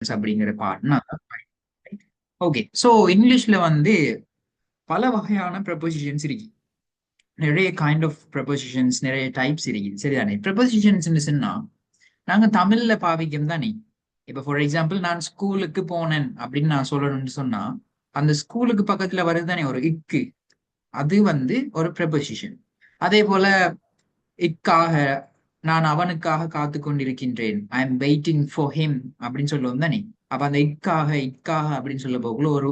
அப்படிங்கிற பார்ட்னா. Okay, so இங்கிலீஷ்ல வந்து பல வகையான ப்ரெப்போசிஷன்ஸ் இருக்கு. நிறைய கைண்ட் ஆஃப் ப்ரெப்போசிஷன்ஸ், நிறைய டைப்ஸ் இருக்கு. சரிதானே? ப்ரெப்போசிஷன்ஸ் சொன்னா நாங்க தமிழ்ல பாவிக்கும் தானே. இப்ப ஃபார் எக்ஸாம்பிள் நான் ஸ்கூலுக்கு போனேன் அப்படின்னு நான் சொல்லணும்னு சொன்னா, அந்த ஸ்கூலுக்கு பக்கத்துல வருது தானே ஒரு இக்கு, அது வந்து ஒரு ப்ரெப்போசிஷன். அதே போல இக்காக, நான் அவனுக்காக காத்து கொண்டிருக்கின்றேன், I am waiting for him அப்படின்னு சொல்லுவோம் தானே. அப்ப அந்த இக்காக இக்காக அப்படின்னு சொல்ல போக்குள்ள ஒரு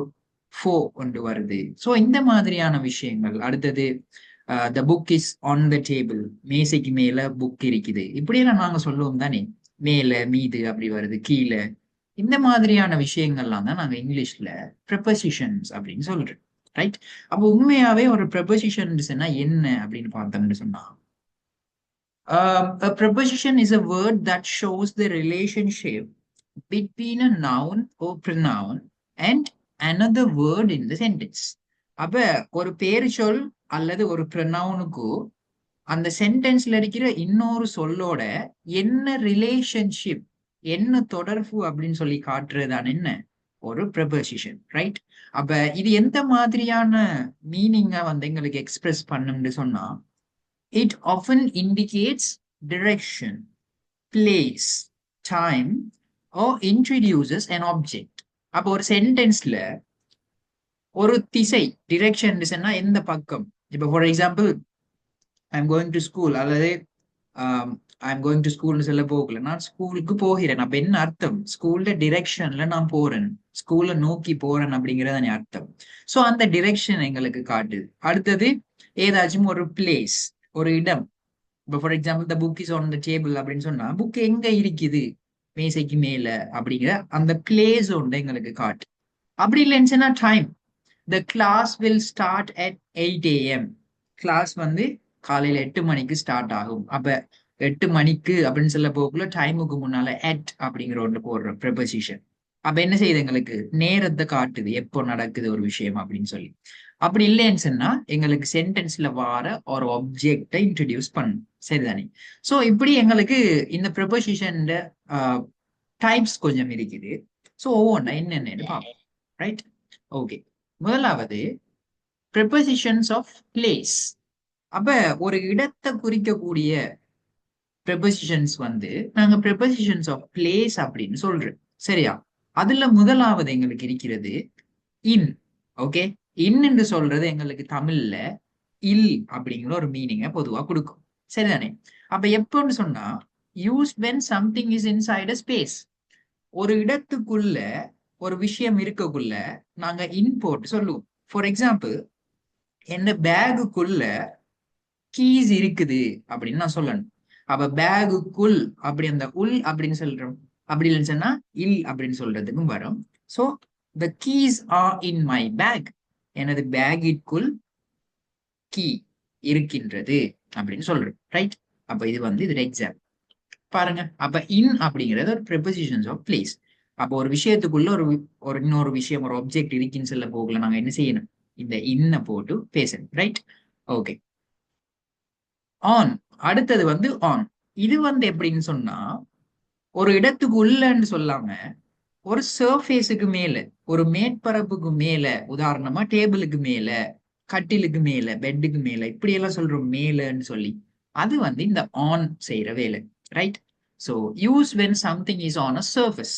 ஃபோ கொண்டு வருது. ஸோ இந்த மாதிரியான விஷயங்கள். அடுத்தது the book is on the table, மேசைக்கு மேல புக் இருக்குது, இப்படியெல்லாம் நாங்க சொல்லுவோம் தானே. மேல மீது அப்படி வருது, கீழே. இந்த மாதிரியான விஷயங்கள்லாம் தான் நாங்க இங்கிலீஷ்ல ப்ரெப்பசிஷன்ஸ் அப்படின்னு சொல்றோம். ரைட்? அப்போ உண்மையாவே ஒரு ப்ரெப்பசிஷன்ஸ்னா என்ன அப்படின்னு பார்த்தோம்னு சொன்னா, a preposition is a word that shows the relationship between a noun or pronoun and another word in the sentence. அப்ப ஒரு பேர் சொல் அல்லது ஒரு ப்ரொனவுனுக்கு அந்த சென்டென்ஸ்ல இருக்கிற இன்னொரு சொல்லோட என்ன ரிலேஷன்ஷிப், என்ன தொடர்பு அப்படின்னு சொல்லி காட்டுறதுதான் என்ன ஒரு ப்ரெபோசிஷன். ரைட்? அப்ப இது எந்த மாதிரியான மீனிங்கா வந்து எங்களுக்கு எக்ஸ்பிரஸ் பண்ணும்னு சொன்னா, it often indicates direction, place, time, or introduces an object. அப்போ ஒரு சென்டென்ஸ்ல ஒரு திசை, டிரெக்ஷன் எந்த பக்கம். இப்போ for example I am going to school அல்லது ஐ எம் கோயிங் டு ஸ்கூல்னு சொல்ல போகல, நான் ஸ்கூலுக்கு போகிறேன். அப்ப என்ன அர்த்தம்? ஸ்கூல்ல டிரெக்ஷன்ல நான் போறேன், ஸ்கூல்ல நோக்கி போறேன் அப்படிங்கறது அர்த்தம். சோ அந்த டிரெக்ஷன் எங்களுக்கு காட்டுது. அடுத்தது ஏதாச்சும் ஒரு பிளேஸ், ஒரு இடம். இப்போ for example the book is on the table அப்படின்னு சொன்னா, புக் எங்க இருக்குது, மேசைக்கு மேல அப்படிங்கிற அந்த பிளேஸ் ஒன்று எங்களுக்கு காட்டு. அப்படி இல்லைன்னு time, the class will start at 8 AM. Class வந்து காலையில 8 மணிக்கு ஸ்டார்ட் ஆகும். அப்ப 8 மணிக்கு அப்படின்னு சொல்ல போக்குள்ள டைமுக்கு முன்னால அட் அப்படிங்கிற ஒன்று போடுற ப்ரெபசிஷன். அப்ப என்ன செய்யுது? எங்களுக்கு நேரத்தை காட்டுது, எப்போ நடக்குது ஒரு விஷயம் அப்படின்னு சொல்லி. அப்படி இல்லைன்னு சொன்னா எங்களுக்கு சென்டென்ஸ்ல வார ஒரு ஆப்ஜெக்டை இன்ட்ரடியூஸ் பண்ணும். சரிதானே? சோ இப்படி எங்களுக்கு இந்த ப்ரெபசிஷன் டைப்ஸ் கொஞ்சம் இருக்குது. சோ ஒவ்வொன்றா என்னென்னு பார்ப்போம். ரைட்? ஓகே, முதலாவது ப்ரெபசிஷன்ஸ் ஆஃப் பிளேஸ். அப்ப ஒரு இடத்தை குறிக்கக்கூடிய ப்ரெபசிஷன்ஸ் வந்து நாங்க ப்ரெபசிஷன்ஸ் ஆஃப் பிளேஸ் அப்படின்னு சொல்றோம். சரியா? அதுல முதலாவது எங்களுக்கு இருக்கிறது இன். ஓகே, இன் என்று சொல்றது எங்களுக்கு தமிழ்ல இல் அப்படிங்கிற ஒரு மீனிங்கை பொதுவா கொடுக்கும். சரிதானே? அப்ப எப்பன்னு சொன்னா, use when something is inside a space. ஒரு இடத்துக்குள்ள ஒரு விஷயம் இருக்கக்குள்ள நாங்க இன் போட்டு சொல்லுவோம். ஃபார் எக்ஸாம்பிள், என்ன பேகுக்குள்ள கீஸ் இருக்குது அப்படின்னு நான் சொல்லணும். அப்ப பேகுக்குள் அப்படி அந்த உள் அப்படின்னு சொல்றோம். அப்படி இல்லைன்னு சொன்னா இல் அப்படின்னு சொல்றதுக்கும் வரும். So the keys are in my bag, எனது பேக்கிற்குள் கீ இருக்கின்றது அப்படின்னு சொல்றோம். ரைட்? அப்ப இது வந்து இது எக்ஸாம்பிள் பாருங்க. அப்ப இன் அப்படிங்கிறது ஒரு ப்ரெபோசிஷன்ஸ் ஆஃப் பிளேஸ். அப்போ ஒரு விஷயத்துக்குள்ள ஒரு இன்னொரு விஷயம், ஒரு ஆப்ஜெக்ட் இருக்குன்னு சொல்ல போகல, நாங்க என்ன செய்யணும்? இந்த இன்ன போட்டு பேசணும். ரைட்? ஓகே. ஆன், அடுத்தது வந்து ஆன். இது வந்து எப்படின்னு சொன்னா, ஒரு இடத்துக்கு உள்ளன்னு சொல்லாம ஒரு சர்ஃபேஸுக்கு மேல, ஒரு மேற்பரப்புக்கு மேல, உதாரணமா டேபிளுக்கு மேல, கட்டிலுக்கு மேல, பெட்டுக்கு மேல, இப்படி எல்லாம் சொல்றோம் மேலன்னு சொல்லி. அது வந்து இந்த ஆன் செய்யற வேலை. Right? So use when something is on a surface.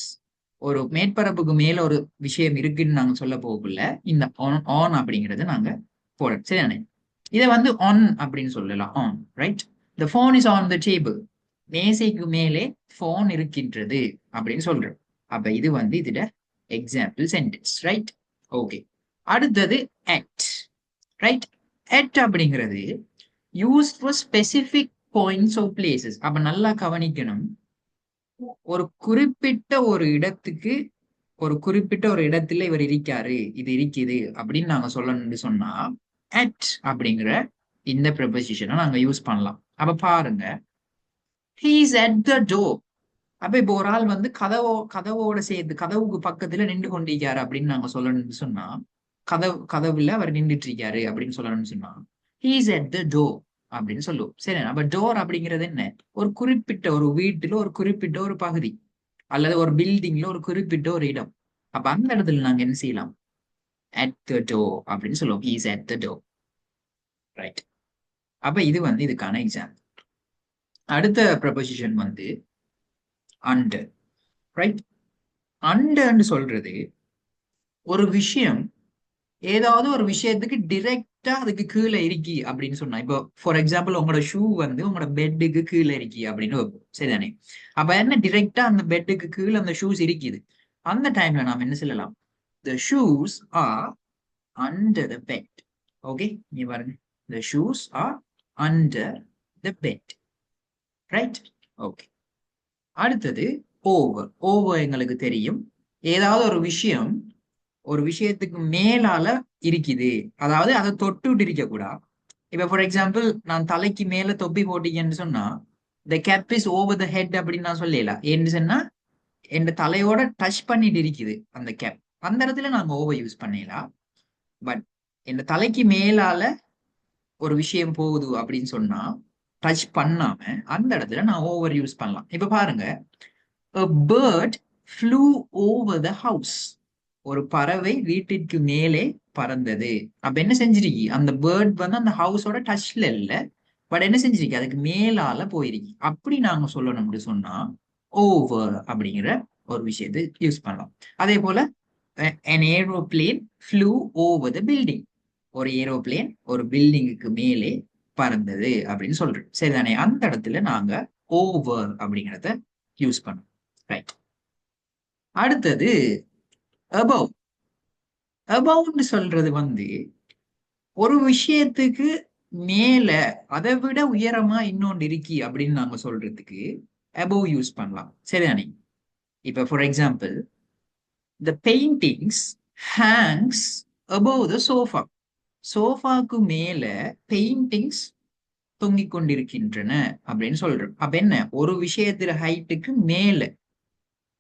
ஒரு மேற்பரப்புக்கு மேல ஒரு விஷயம் இருக்குன்னு நாங்க சொல்ல போகக்குள்ள இந்த ஆன் ஆன் அப்படிங்கறது நாங்க போடணும். சரிதானே? இதை வந்து ஆன் அப்படின்னு சொல்லலாம். On. Right? The phone is on the table, மேசைக்கு மேலே போன் இருக்கின்றது அப்படின்னு சொல்றோம். அப்ப இது வந்து இதுல எக்ஸாம்பிள் சென்டென்ஸ். ரைட்? ஓகே. அடுத்தது அட். ரைட்? அட் அப்படிங்கிறது use for specific points of places. அப்ப நல்லா கவனிக்கணும். ஒரு குறிப்பிட்ட ஒரு இடத்துக்கு, ஒரு குறிப்பிட்ட ஒரு இடத்துல இவர் இருக்காரு, இது இருக்குது அப்படின்னு நாங்க சொல்லணும்னு சொன்னா அட் அப்படிங்கிற இந்த ப்ரெபோசிஷனை நாங்க யூஸ் பண்ணலாம். அப்ப பாருங்க, he is at the door. அப்ப இப்போ ஒரு ஆள் வந்து கதவோட சேர்ந்து கதவுக்கு பக்கத்துல நின்று கொண்டிருக்காரு அப்படின்னு நாங்க சொல்லணும்னு சொன்னா, கதவுல அவர் நின்றுட்டு இருக்காரு அப்படின்னு சொல்லணும்னு சொன்னா he is at the door அப்படின்னு சொல்லுவோம். சரி, அப்ப டோர் அப்படிங்கிறது என்ன? ஒரு குறிப்பிட்ட ஒரு வீட்டுல ஒரு குறிப்பிட்ட ஒரு பகுதி. அல்லது ஒரு பில்டிங்ல ஒரு குறிப்பிட்ட ஒரு இடம். அப்ப அந்த இடத்துல நாங்க என்ன செய்யலாம்? at the door அப்படின்னு சொல்லுவோம். he is at the door. Right. அப்ப இது வந்து இதுக்கான எக்ஸாம்பிள். அடுத்த ப்ரொபோசிஷன் வந்து அண்டர். ரைட். அண்டர்ன்னு சொல்றது ஒரு விஷயம் ஏதாவது ஒரு விஷயத்துக்கு டிரெக்டா அதுக்கு கீழே இருக்கி அப்படின்னு சொன்னா, இப்போ ஃபார் எக்ஸாம்பிள் உங்களோட ஷூ வந்து உங்களோட பெட்டுக்கு கீழே இருக்கி அப்படின்னு வைப்போம். சரிதானே? அப்ப என்ன டிரெக்டா அந்த பெட்டுக்கு கீழே அந்த ஷூஸ் இருக்குது. அந்த டைம்ல நாம என்ன சொல்லலாம்? The shoes are under the bed. Okay, நீ பாருங்க. The shoes are under the bed. Right? Okay. அடுத்தது ஓவர். ஓவர் எங்களுக்கு தெரியும். ஏதாவது ஒரு விஷயம் ஒரு விஷயத்துக்கு மேலால இருக்குது. அதாவது அதை தொட்டுட்டு இருக்க கூடாது. இப்ப ஃபார் எக்ஸாம்பிள் நான் தலைக்கு மேல தொப்பி போட்டீங்கன்னு சொன்னா the cap is over the head அப்படின்னு நான் சொல்லலாம். ஏன்னு சொன்னா என் தலையோட டச் பண்ணிட்டு இருக்குது அந்த கேப். அந்த இடத்துல நாங்க ஓவர் யூஸ் பண்ணலாம். பட் என் தலைக்கு மேலால ஒரு விஷயம் போகுது அப்படின்னு சொன்னா டச் பண்ணாம அந்த இடத்துல நான் ஓவர் யூஸ் பண்ணலாம். இப்ப பாருங்க, a bird flew over the house. ஒரு பறவை வீட்டிற்கு மேலே பறந்தது. அப்ப என்ன செஞ்சிருக்கு? அந்த பேர்ட் வந்து அந்த ஹவுஸோட டச்ல இல்ல, பட் என்ன செஞ்சிருக்கு? அதுக்கு மேலால போயிருக்கு. அப்படி நாங்க சொல்லணும்னு சொன்னா ஓவர் அப்படிங்கிற ஒரு விஷயத்தை யூஸ் பண்ணலாம். அதே போல an aeroplane flew over the building. ஒரு ஏரோப்ளேன் ஒரு பில்டிங்குக்கு மேலே பறந்தது அப்படின்னு சொல்றோம். சரிதானே? அந்த இடத்துல நாங்க ஓவர் அப்படிங்கிறத யூஸ் பண்ணோம். ரைட். அடுத்தது above. above சொல்றது வந்து ஒரு விஷயத்துக்கு மேல அதை விட உயரமா இன்னொன்று இருக்கி அப்படின்னு நாங்க சொல்றதுக்கு above யூஸ் பண்ணலாம். சரிதானே? இப்ப for example the paintings hangs above the sofa. சோஃபாக்கு மேல பெயிண்டிங்ஸ் தொங்கிக் கொண்டிருக்கின்றன அப்படின்னு சொல்றோம். அப்ப என்ன? ஒரு விஷயத்துல ஹைட்டுக்கு மேல,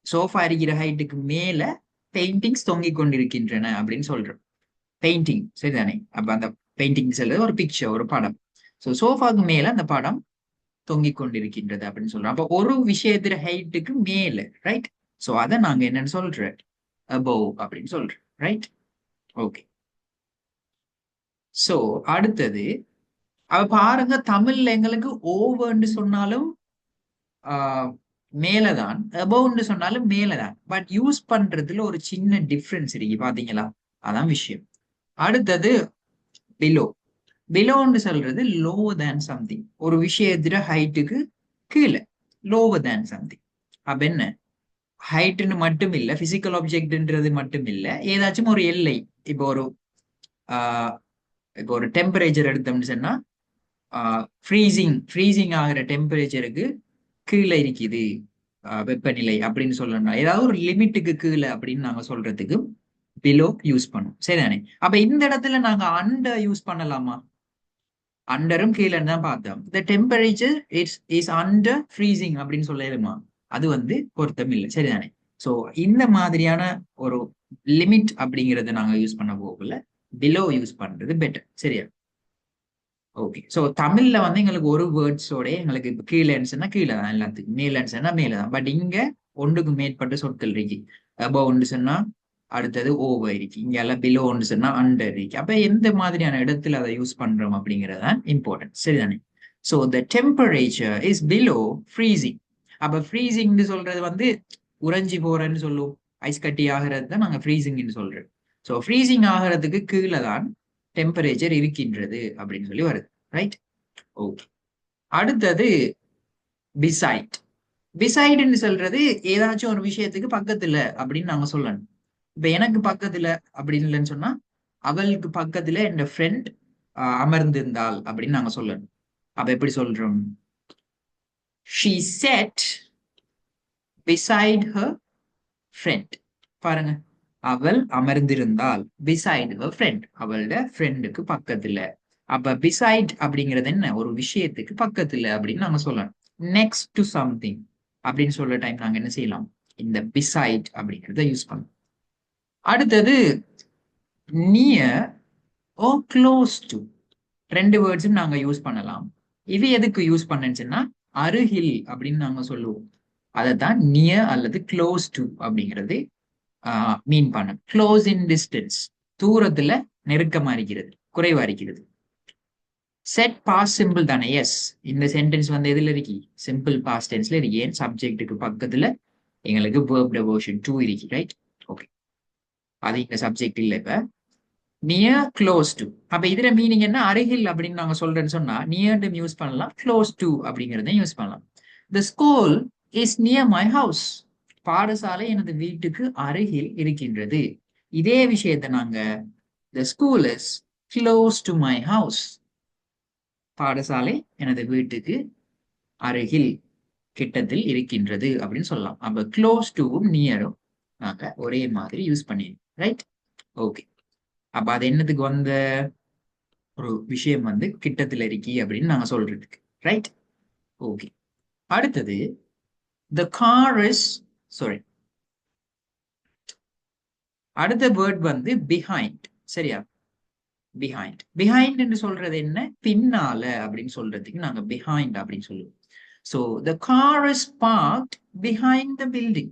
சோஃபா இருக்கிற ஹைட்டுக்கு மேல பெயிண்டிங்ஸ் தொங்கிக் கொண்டிருக்கின்றன அப்படின்னு சொல்றோம். பெயிண்டிங். சரிதானே? அப்ப அந்த பெயிண்டிங் சொல்றது ஒரு பிக்சர், ஒரு படம். சோ சோஃபாக்கு மேல அந்த படம் தொங்கிக் கொண்டிருக்கின்றது அப்படின்னு சொல்றோம். அப்ப ஒரு விஷயத்துல ஹைட்டுக்கு மேல. ரைட். சோ அதை நாங்க என்னன்னு சொல்றோம்? above அப்படின்னு சொல்றோம். ரைட். ஓகே. சோ அடுத்தது அவ பாருங்க, தமிழ்ல எங்களுக்கு ஓவர்ன்னு சொன்னாலும் மேலதான், அபவ்ன்னு சொன்னாலும் மேலதான். பட் யூஸ் பண்றதுல ஒரு சின்ன டிஃபரன்ஸ் இருக்கு, பாத்தீங்களா? அதான் விஷயம். அடுத்தது பிலோ. பிலோன்னு சொல்றது லோவர் தேன் சம்திங். ஒரு விஷயத்துல ஹைட்டுக்கு கீழே, லோவர் தேன் சம்திங். அப்ப என்ன? ஹைட்னு மட்டும் இல்ல, பிசிக்கல் ஆப்ஜெக்ட்ன்றது மட்டும் இல்ல, ஏதாச்சும் ஒரு எல்லை. இப்போ ஒரு ஆஹ் இப்போ ஒரு டெம்பரேச்சர் எடுத்தோம்னு சொன்னா ஃப்ரீசிங் ஆகிற டெம்பரேச்சருக்கு கீழே இருக்குது வெப்பநிலை அப்படின்னு சொல்லணும். ஏதாவது ஒரு லிமிட்டுக்கு கீழே அப்படின்னு நாங்க சொல்றதுக்கு பிலோ யூஸ் பண்ணும். சரிதானே? அப்ப இந்த இடத்துல நாங்க அண்டர் யூஸ் பண்ணலாமா? அண்டரும் கீழே தான் பார்த்தோம். த டெம்பரேச்சர் இஸ் அண்டர் ஃப்ரீசிங் அப்படின்னு சொல்லலுமா? அது வந்து பொருத்தம் இல்லை. சரிதானே? சோ இந்த மாதிரியான ஒரு லிமிட் அப்படிங்கறத நாங்க யூஸ் பண்ண போகல, பிலோ யூஸ் பண்றது பெட்டர். சரியா? ஓகே. ஸோ தமிழ்ல வந்து எங்களுக்கு ஒரு வேர்ட்ஸோட எங்களுக்கு இப்போ கீழேன்னு சொன்னா கீழே தான், எல்லாத்துக்கும் மேலேன்னு சொன்னா மேலே தான். பட் இங்க ஒன்றுக்கு மேற்பட்ட சொற்கள் இருக்கு. அபவ் ஒன்று சொன்னா அடுத்தது ஓவர் இருக்கு, இங்க எல்லாம் பிலோ ஒன்று சொன்னா அண்டர் இருக்கு. அப்ப எந்த மாதிரியான இடத்துல அதை யூஸ் பண்றோம் அப்படிங்கிறது தான் இம்பார்ட்டன்ட். சரிதானே? So the temperature is below freezing. அப்ப ஃப்ரீசிங்னு சொல்றது வந்து உறைஞ்சி போறேன்னு சொல்லுவோம். ஐஸ் கட்டி ஆகிறது தான் நாங்க ஃப்ரீசிங்னு சொல்றோம். ஸோ ஃப்ரீசிங் ஆகிறதுக்கு கீழே தான் டெம்பரேச்சர் இருக்கின்றது அப்படின்னு சொல்லி வருது. ரைட். ஓகே. அடுத்தது பிசைட். பிசைடுன்னு சொல்றது ஏதாச்சும் ஒரு விஷயத்துக்கு பக்கத்துல அப்படின்னு நாங்க சொல்லணும். இப்ப எனக்கு பக்கத்துல அப்படின்னு இல்லைன்னு சொன்னா அவளுக்கு பக்கத்துல என் ஃப்ரெண்ட் அமர்ந்திருந்தாள் அப்படின்னு நாங்க சொல்லணும். அப்ப எப்படி சொல்றோம்? she sat beside her friend. பாருங்க, அவள் அமர்ந்திருந்தாள் beside her friend, அவளோட ஃப்ரெண்டுக்கு பக்கத்துல. அப்ப beside அப்படிங்கிறது என்ன? ஒரு விஷயத்துக்கு பக்கத்துல அப்படின்னு நாங்க சொல்லலாம். நெக்ஸ்ட் டு சம்திங் அப்படின்னு சொல்ற டைம் நாங்க என்ன செய்யலாம்? இந்த beside அப்படிங்கிறத யூஸ் பண்ணலாம். அடுத்தது நியர் ஓ க்ளோஸ் டு. ரெண்டு வேர்ட்ஸும் நாங்க யூஸ் பண்ணலாம். இது எதுக்கு யூஸ் பண்ணுச்சுன்னா அருகில் அப்படின்னு நாங்க சொல்லுவோம். அதை தான் நியர் அல்லது க்ளோஸ் டு அப்படிங்கிறது மீன் பண்ணும். க்ளோஸ் இன் டிஸ்டன்ஸ், தூரத்துல நெருக்கமா இருக்கிறது, குறைவா இருக்கிறது. செட் பாஸ்ட் சிம்பிள் தானே? எஸ், இந்த சென்டென்ஸ் வந்து எதுல இருக்கு? சிம்பிள் பாஸ்ட் டென்ஸ்ல இருக்கு. ஏன்? சப்ஜெக்ட்டுக்கு பக்கத்துல எங்களுக்கு verb devotion to இருக்கு, ரைட்? ஓகே, அது இங்க சப்ஜெக்ட் இல்ல. இப்ப நியர் க்ளோஸ் டு, அப்ப இதுல மீனிங் என்ன? அருகில் அப்படின்னு நாங்க சொல்றேன்னு சொன்னா நியர் யூஸ் பண்ணலாம், க்ளோஸ் டு அப்படிங்கறத யூஸ் பண்ணலாம். The school is near my house. பாடசாலை எனது வீட்டுக்கு அருகில் இருக்கின்றது. இதே விஷயத்தை நாங்க the school is close to my house. பாடசாலை எனது வீட்டுக்கு அருகில், கிட்டத்தில் இருக்கின்றது அப்படின்னு சொல்லலாம். அப்ப க்ளோஸ் டுவும் நியரும் நாங்க ஒரே மாதிரி யூஸ் பண்ணிடுறோம், ரைட்? ஓகே, அப்ப அது என்னதுக்கு வந்த ஒரு விஷயம் வந்து கிட்டத்துல இருக்கி அப்படின்னு நாங்க சொல்றதுக்கு, ரைட்? ஓகே, அடுத்தது the car is, sorry, அடுத்த வேர்ட் வந்து behind. சரியா? behind. behind என்று சொல்றது என்ன? பின்னால அப்படின்னு சொல்றதுக்கு நாங்க behind அப்படின்னு சொல்லுவோம். So the car is parked behind the building.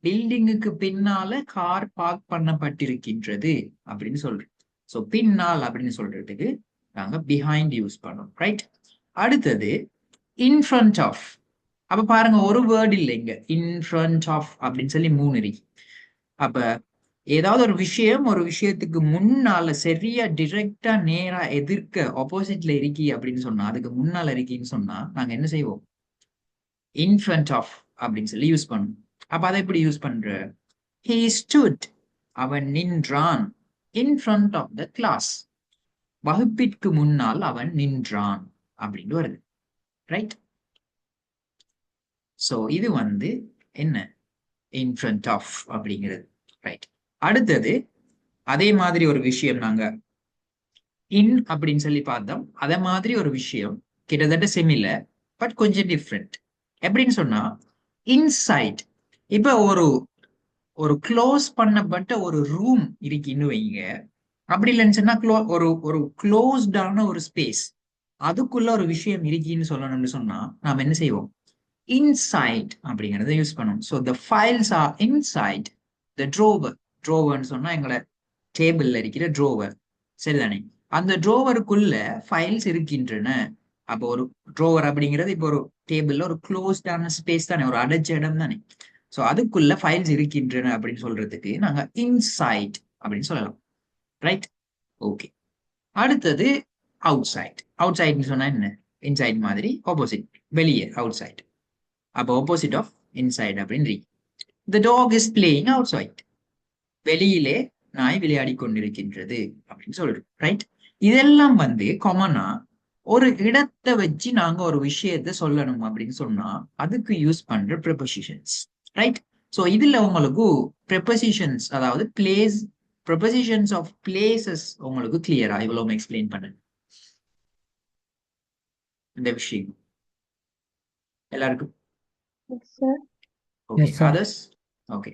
பில்டிங்குக்கு பின்னால கார் பார்க் பண்ணப்பட்டிருக்கின்றது அப்படின்னு சொல்றோம். ஸோ பின்னால் அப்படின்னு சொல்றதுக்கு நாங்க behind யூஸ் பண்ணோம், ரைட்? அடுத்தது in front of. அப்ப பாருங்க, ஒரு வேர்ட் இல்லை இங்க. in front of அப்படின்னு சொல்லி 3 இருக்கு. அப்ப ஏதாவது ஒரு விஷயம் ஒரு விஷயத்துக்கு முன்னால சரியா டிரெக்டா நேரா எதிர்க்க ஆப்போசிட்ல இருக்கி அப்படின்னு சொன்னா, அதுக்கு முன்னால இருக்கின்னு சொன்னா நாங்க என்ன செய்வோம்? in front of அப்படின்னு சொல்லி யூஸ் பண்ணுவோம். அப்ப அதை எப்படி யூஸ் பண்ற? he stood, அவன் நின்றான், in front of the class, வகுப்பிற்கு முன்னால் அவன் நின்றான் அப்படின்னு வருது, ரைட்? சோ இது வந்து என்ன? in front of அப்படிங்கிறது, ரைட்? அடுத்தது அதே மாதிரி ஒரு விஷயம் நாங்க இன் அப்படின்னு சொல்லி பார்த்தோம். அதே மாதிரி ஒரு விஷயம் கிட்டத்தட்ட சிமிலர் பட் கொஞ்சம் டிஃப்ரெண்ட். எப்படின்னு சொன்னா இன்சைட். இப்ப ஒரு ஒரு க்ளோஸ் பண்ணப்பட்ட ஒரு ரூம் இருக்குன்னு வைங்க. அப்படி இல்லைன்னு சொன்னா ஒரு ஒரு க்ளோஸ்டான ஒரு ஸ்பேஸ், அதுக்குள்ள ஒரு விஷயம் இருக்குன்னு சொல்லணும்னு சொன்னா நாம என்ன செய்வோம்? இன்சைட் அப்படிங்கறத யூஸ் பண்ணுவோம். So the files are inside the drawer. ட்ரோவர்னு சொன்னா எங்களோட டேபிள்ல இருக்கிற ட்ரோவர், சரிதானே? அந்த ட்ரோவருக்குள்ள ஃபைல்ஸ் இருக்கின்றன. அப்போ ஒரு ட்ரோவர் அப்படிங்கிறது இப்போ ஒரு டேபிள்ல ஒரு க்ளோஸ்டான ஸ்பேஸ் தானே, ஒரு அடைச்ச இடம் தானே. ஸோ அதுக்குள்ள ஃபைல்ஸ் இருக்கின்றன அப்படின்னு சொல்றதுக்கு நாங்க இன்சைட் அப்படின்னு சொல்லலாம், ரைட்? ஓகே, அடுத்தது அவுட் சைட். அவுட் சைட்னு சொன்னா என்ன? இன்சைட் மாதிரி ஆப்போசிட், வெளியே, அவுட் சைட். அப்போ ஆப்போசிட் ஆஃப் இன்சைட் அப்படின்னு. The dog is playing outside, வெளியிலே நாய் விளையாடி கொண்டிருக்கின்றது அப்படின்னு சொல்றோம், ரைட்? இதெல்லாம் வந்து காமனா ஒரு இடத்தை வச்சு நாங்க ஒரு விஷயத்த சொல்லணும் அப்படின்னு சொன்னா அதுக்கு யூஸ் பண்ற ப்ரெபோசிஷன்ஸ், ரைட்? சோ இதுல உங்களுக்கு ப்ரெபோசிஷன்ஸ், அதாவது பிளேஸ், ப்ரெபோசிஷன்ஸ் ஆஃப் பிளேசஸ் உங்களுக்கு கிளியரா இவ்வளவு எக்ஸ்பிளைன் பண்ணேன் இந்த விஷயம் எல்லாருக்கும்? Okay, others? ஓகே,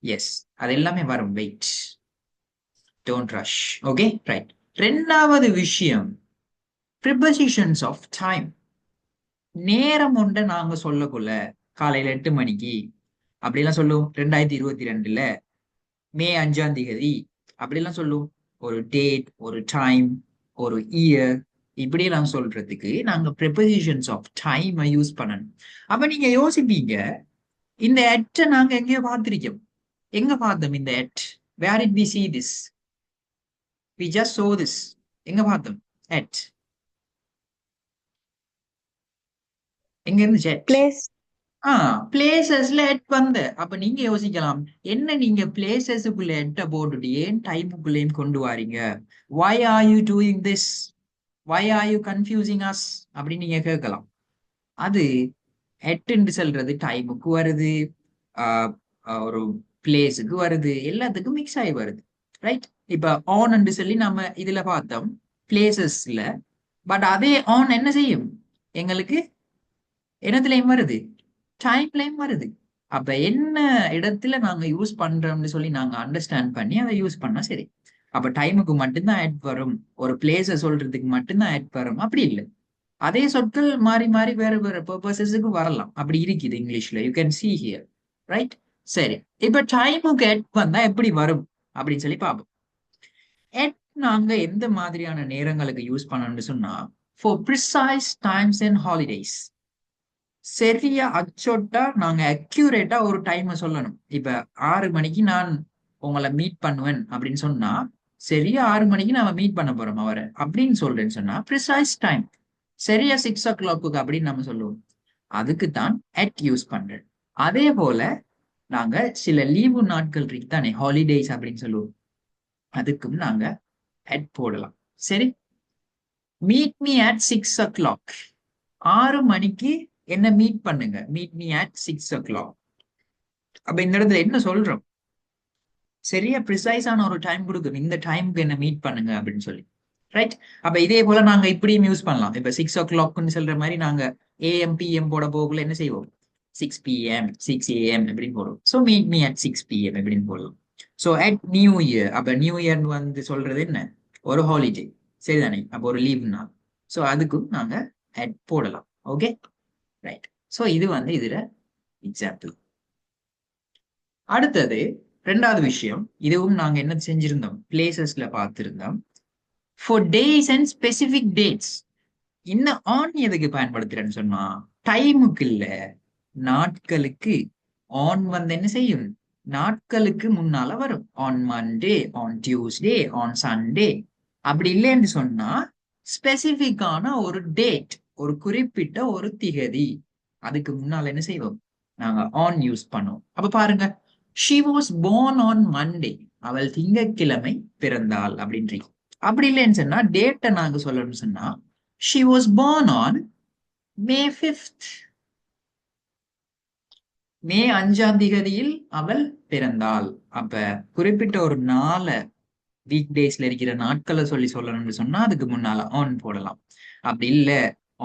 எஸ், அது எல்லாமே வரும். Wait, don't rush. Okay, right. ரெண்டாவது விஷயம் ப்ரிபோசிஷன்ஸ் ஆஃப் டைம். நேரம் ஒன்றை நாங்க சொல்லக்குள்ள காலையில 8 மணிக்கு அப்படிலாம் சொல்லுவோம். 2022 மே 5 அப்படிலாம் சொல்லுவோம். ஒரு டேட், ஒரு டைம், ஒரு இயர், இப்படியெல்லாம் சொல்றதுக்கு நாங்க ப்ரிபோசிஷன்ஸ் ஆஃப் டைம் யூஸ் பண்ணணும். அப்ப நீங்க யோசிப்பீங்க, இந்த எட்டை நாங்க எங்கேயோ பார்த்திருக்கோம். எங்க பார்த்தோம் இந்த at? Where it we see this? we just saw this. எங்க பார்த்தோம் எட்? எங்க இருந்துச்சு எட்? பிளேசஸ்ல எட் வந்து. அப்ப நீங்க யோசிக்கலாம், என்ன நீங்க பிளேசஸுக்குள்ள எட்ட போட்டுட்டு ஏன் டைமுக்குள்ளேயும் கொண்டு வாரீங்க? why are you doing this? why are you confusing us? அப்படின்னு நீங்க கேட்கலாம். அது எட்டுன்னு சொல்றது டைமுக்கு வருது, ஒரு பிளேஸுக்கு வருது, எல்லாத்துக்கும் மிக்ஸ் ஆகி வருது, ரைட்? இப்ப ஆன் சொல்லி நம்ம இதுல பார்த்தோம் பிளேசஸ்ல. பட் அதே ஆன் என்ன செய்யும்? எங்களுக்கு என்னத்துலயும் வருது? டைம்லையும் வருது. அப்ப என்ன இடத்துல நாங்க யூஸ் பண்றோம்னு சொல்லி நாங்க அண்டர்ஸ்டாண்ட் பண்ணி அதை யூஸ் பண்ணா சரி. அப்ப டைமுக்கு மட்டும்தான் ஆட் வரும், ஒரு பிளேஸ சொல்றதுக்கு மட்டும்தான் ஆட் வரும் அப்படி இல்லை. அதே சொற்கள் மாறி மாறி வேற வேற பர்பசஸுக்கு வரலாம். அப்படி இருக்குது இங்கிலீஷ்ல. You can see here, right? சரி, இப்ப டைமுக்கு எட் வந்தா எப்படி வரும் அப்படின்னு சொல்லி பார்ப்போம். எட் நாங்க எந்த மாதிரியான நேரங்களுக்கு யூஸ் பண்ணணும்னு சொன்னா, for precise times and holidays. சரியா அச்சோட்டா நாங்க அக்யூரேட்டா ஒரு டைமை சொல்லணும். இப்ப 6 மணிக்கு நான் உங்களை மீட் பண்ணுவேன் அப்படின்னு சொன்னா, சரியா 6 மணிக்கு நாம மீட் பண்ண போறோம் அவரை அப்படின்னு சொல்றேன்னு சொன்னா ப்ரிசைஸ் டைம். சரியா 6 o'clock அப்படின்னு நம்ம சொல்லுவோம். அதுக்கு தான் அட் யூஸ் பண்றேன். அதே போல நாங்க சில லீவு நாட்கள் இருக்கு தானே, ஹாலிடேஸ் அப்படின்னு சொல்லுவோம், அதுக்கும் நாங்க அட் போடலாம். சரி, மீட் மீ அட் 6 o'clock. 6 மணிக்கு என்ன மீட் பண்ணுங்க, மீட் மீ அட் 6 o'clock. அப்ப இந்த இடத்துல என்ன சொல்றோம், சரியா ப்ரிசைஸான ஒரு டைம் கொடுக்கும், இந்த டைமுக்கு என்ன மீட் பண்ணுங்க அப்படின்னு சொல்லி, ரைட்? அப்ப இதே போல நாங்க இப்படியும் யூஸ் பண்ணலாம். இப்ப 6 o'clock சொல்ற மாதிரி நாங்க ஏஎம் பிஎம் போட போகல என்ன செய்வோம், 6 PM 6 AM எப்படின்னு போடுவோம். So meet me at 6 PM எப்படின்னு போடலாம். ஸோ அட் நியூ இயர், அப்ப நியூ இயர் வந்து சொல்றது என்ன, ஒரு ஹாலிடே சரிதானே, அப்போ ஒரு லீவ் நாள். ஸோ அதுக்கும் நாங்க அட் போடலாம். Okay, right. ஸோ இது வந்து இதுல எக்ஸாம்பிள். அடுத்தது ரெண்டாவது விஷயம், இதுவும் நாங்க என்ன செஞ்சிருந்தோம், பிளேசஸ்ல பார்த்திருந்தோம். for days and specific dates. இந்த ஆன் எதுக்கு பயன்படுத்துறேன்னு சொன்னா, டைமுக்கு இல்ல, நாட்களுக்கு. ஆன் வந்து என்ன செய்யும், நாட்களுக்கு முன்னால வரும். On Monday, on Tuesday, on Sunday. அப்படி இல்லைன்னு சொன்னா ஸ்பெசிபிக்கான ஒரு டேட், ஒரு குறிப்பிட்ட ஒரு திகதி, அதுக்கு முன்னால என்ன செய்வோம், நாங்க ஆன் யூஸ் பண்ணுவோம். அப்ப பாருங்க, she was born on Monday. அவள் திங்கட்கிழமை பிறந்தாள் அப்படின்றீங்க. அப்படி இல்லைன்னு சொன்னா டேட்டை நாங்க சொல்லணும்னு சொன்னா she was born on May 5th. மே 5ஆம் திகதியில் அவள் பிறந்தாள். அப்ப குறிப்பிட்ட ஒரு நாளை, வீக் டேஸ்ல இருக்கிற நாட்களை சொல்லணும்னு சொன்னா அதுக்கு முன்னால ஆன் போடலாம். அப்படி இல்ல,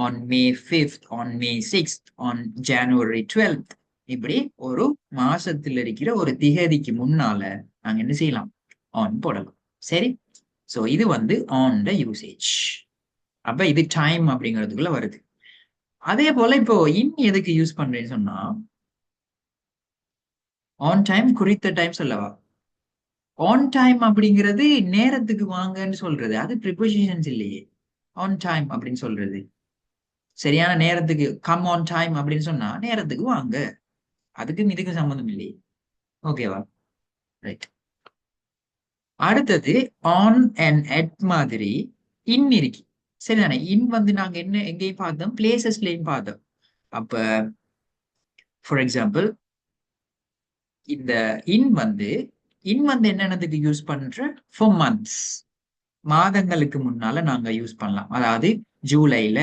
on May 5th, on May 6th, on January 12th, இப்படி ஒரு மாசத்துல இருக்கிற ஒரு திகதிக்கு முன்னால நாங்க என்ன செய்யலாம், ஆன் போடலாம். சரி, சோ இது வந்து ஆன் த யூசேஜ். அப்ப இது டைம் அப்படிங்கிறதுக்குள்ள வருது. அதே போல இப்போ இன் எதுக்கு யூஸ் பண்றேன்னு சொன்னா, ஆன் டைம் குறித்த டைம் சொல்லவா. ஆன் டைம் அப்படிங்கிறது நேரத்துக்கு வாங்கன்னு சொல்றது, அது ப்ரிபோசிஷன்ஸ் இல்லையே. ஆன் டைம் அப்படின்னு சொல்றது சரியான நேரத்துக்கு, கம் ஆன் டைம் அப்படின்னு சொன்னா நேரத்துக்கு வாங்க, அதுக்கும் இதுக்கு சம்மந்தம் இல்லையே. ஓகேவா, ரைட். அடுத்தது ஆன் அண்ட் அட் மாதிரி இன் இருக்கு சரிதானே. இன் வந்து நாங்க என்ன எங்கேயும் பார்த்தோம், பிளேசஸ்லயும் பார்த்தோம். அப்ப ஃபார் எக்ஸாம்பிள் இந்த இன் வந்து என்னென்னதுக்கு யூஸ் பண்ற, ஃபார் மந்த்ஸ், மாதங்களுக்கு முன்னால நாங்க யூஸ் பண்ணலாம். அதாவது ஜூலைல,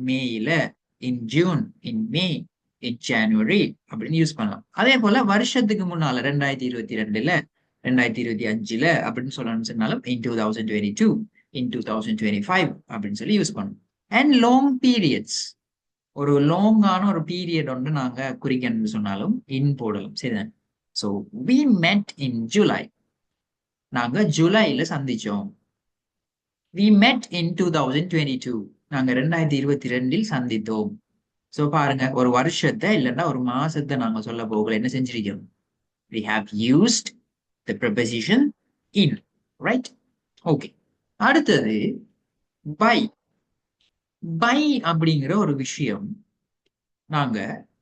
மேயில, இன் ஜூன், இன் மே, இன் ஜனவரி அப்படின்னு யூஸ் பண்ணலாம். அதே போல வருஷத்துக்கு முன்னால 2022ல, 2025ல அப்படின்னு சொல்லணும்னு சொன்னாலும் இன் 2022, இன் 2025 அப்படின்னு சொல்லி யூஸ் பண்ணணும். அண்ட் லாங் பீரியட்ஸ், ஒரு லாங்கான ஒரு பீரியட் ஒன்று நாங்க குறிக்கணும்னு சொன்னாலும் இன் போடலாம். சரிதான். So we met in July. நாங்க ஜூலைல சந்திச்சோம். we met in 2022. நாங்க 2022 சந்தித்தோம். சோ பாருங்க, ஒரு வருஷத்தை இல்லைன்னா ஒரு மாசத்தை நாங்க சொல்ல போகல என்ன செஞ்சிருக்கோம், we have used the preposition in, right? Okay. அடுத்தது by. by அப்படிங்கிற ஒரு விஷயம் நாங்க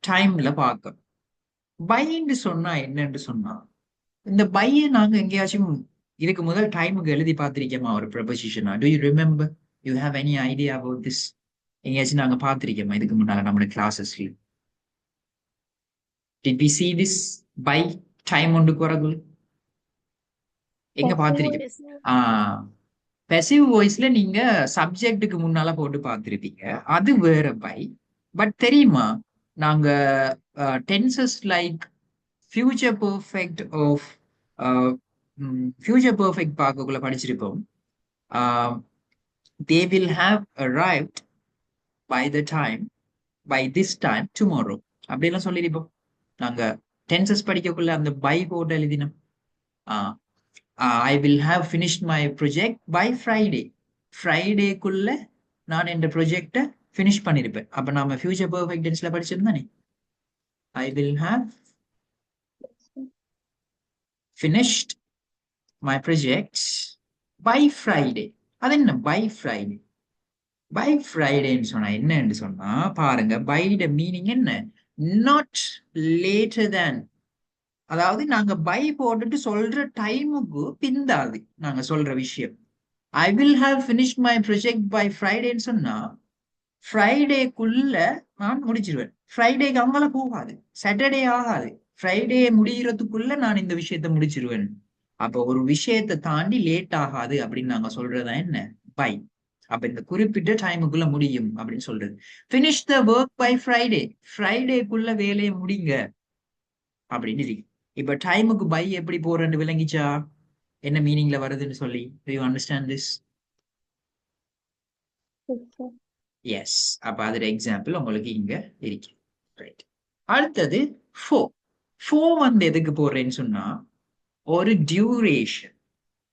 டைம்ல பார்க்கணும். பைன்னு சொன்னா என்னன்னு சொன்னா, இந்த பைய நாங்க எங்கேயாச்சும் இதுக்கு முதல் டைமுக்கு எழுதி பார்த்திருக்கோமா ஒரு ப்ரொபோசிஷனா? Do you remember, you have any idea about this? எங்கேயாச்சும் நாங்க பார்த்திருக்கோமா இதுக்கு முன்னால நம்மளோட கிளாஸஸ்ல? Did we see this by time ஒன்று குறகு எங்க பார்த்திருக்கோம்? பெசிவ் வாய்ஸ்ல நீங்க சப்ஜெக்ட்டுக்கு முன்னால போட்டு பார்த்திருப்பீங்க, அது வேற பை. பட் தெரியுமா, நாங்க tenses like future perfect of future perfect பார்க்கக்குள்ள படிச்சிருப்போம். they will have arrived by the time, by this time tomorrow அப்படிலாம் சொல்லிருப்போம். நாங்க டென்சஸ் படிக்கக்குள்ள அந்த பை போட்டு எழுதினோம். I will have finished my project by Friday. ஃப்ரைடேக்குள்ள நான் இந்த ப்ரொஜெக்டை ஃபினிஷ் பண்ணிருப்பேன். அப்ப நாம ஃபியூச்சர் பெர்ஃபெக்ட் டென்ஸ்ல படிச்சிருந்தானே, I will have finished my projects by Friday. அது என்ன பை ஃப்ரைடே? பை ஃப்ரைடேன்னு சொன்னா என்னன்னு சொன்னா பாருங்க, பைட மீனிங் என்ன? நாட் லேட்டர் தேன். அதாவது நாங்க பை போட்டுட்டு சொல்ற டைமுக்கு பிந்தாது நாங்க சொல்ற விஷயம். I will have finished my project by ஃப்ரைடேன்னு சொன்னா ஃப்ரைடேக்குள்ள நான் முடிச்சிருவேன். ஃப்ரைடேக்கு அங்கால போகாது, சாட்டர்டே ஆகாது, ஃப்ரைடே முடிகிறதுக்குள்ள நான் இந்த விஷயத்த முடிச்சிருவேன். அப்ப ஒரு விஷயத்தை தாண்டி லேட் ஆகாது அப்படின்னு நாங்க சொல்றதா என்ன? பை. அப்ப இந்த குறிப்பிட்ட டைமுக்குள்ள முடியும் அப்படின்னு சொல்றது. Finish the work by Friday, ஃப்ரைடேக்குள்ள வேலையை முடிங்க அப்படின்னு இருக்கு. இப்ப டைமுக்கு பை எப்படி போறேன்னு விளங்கிச்சா? என்ன மீனிங்ல வருதுன்னு சொல்லி, do you understand this? Yes. அப்ப அதோட எக்ஸாம்பிள் உங்களுக்கு இங்க இருக்கு. ரைட். அடுத்தது ஃபோ. ஃபோ வந்து எதுக்கு போடுறேன்னு சொன்னா ஒரு டியூரேஷன்.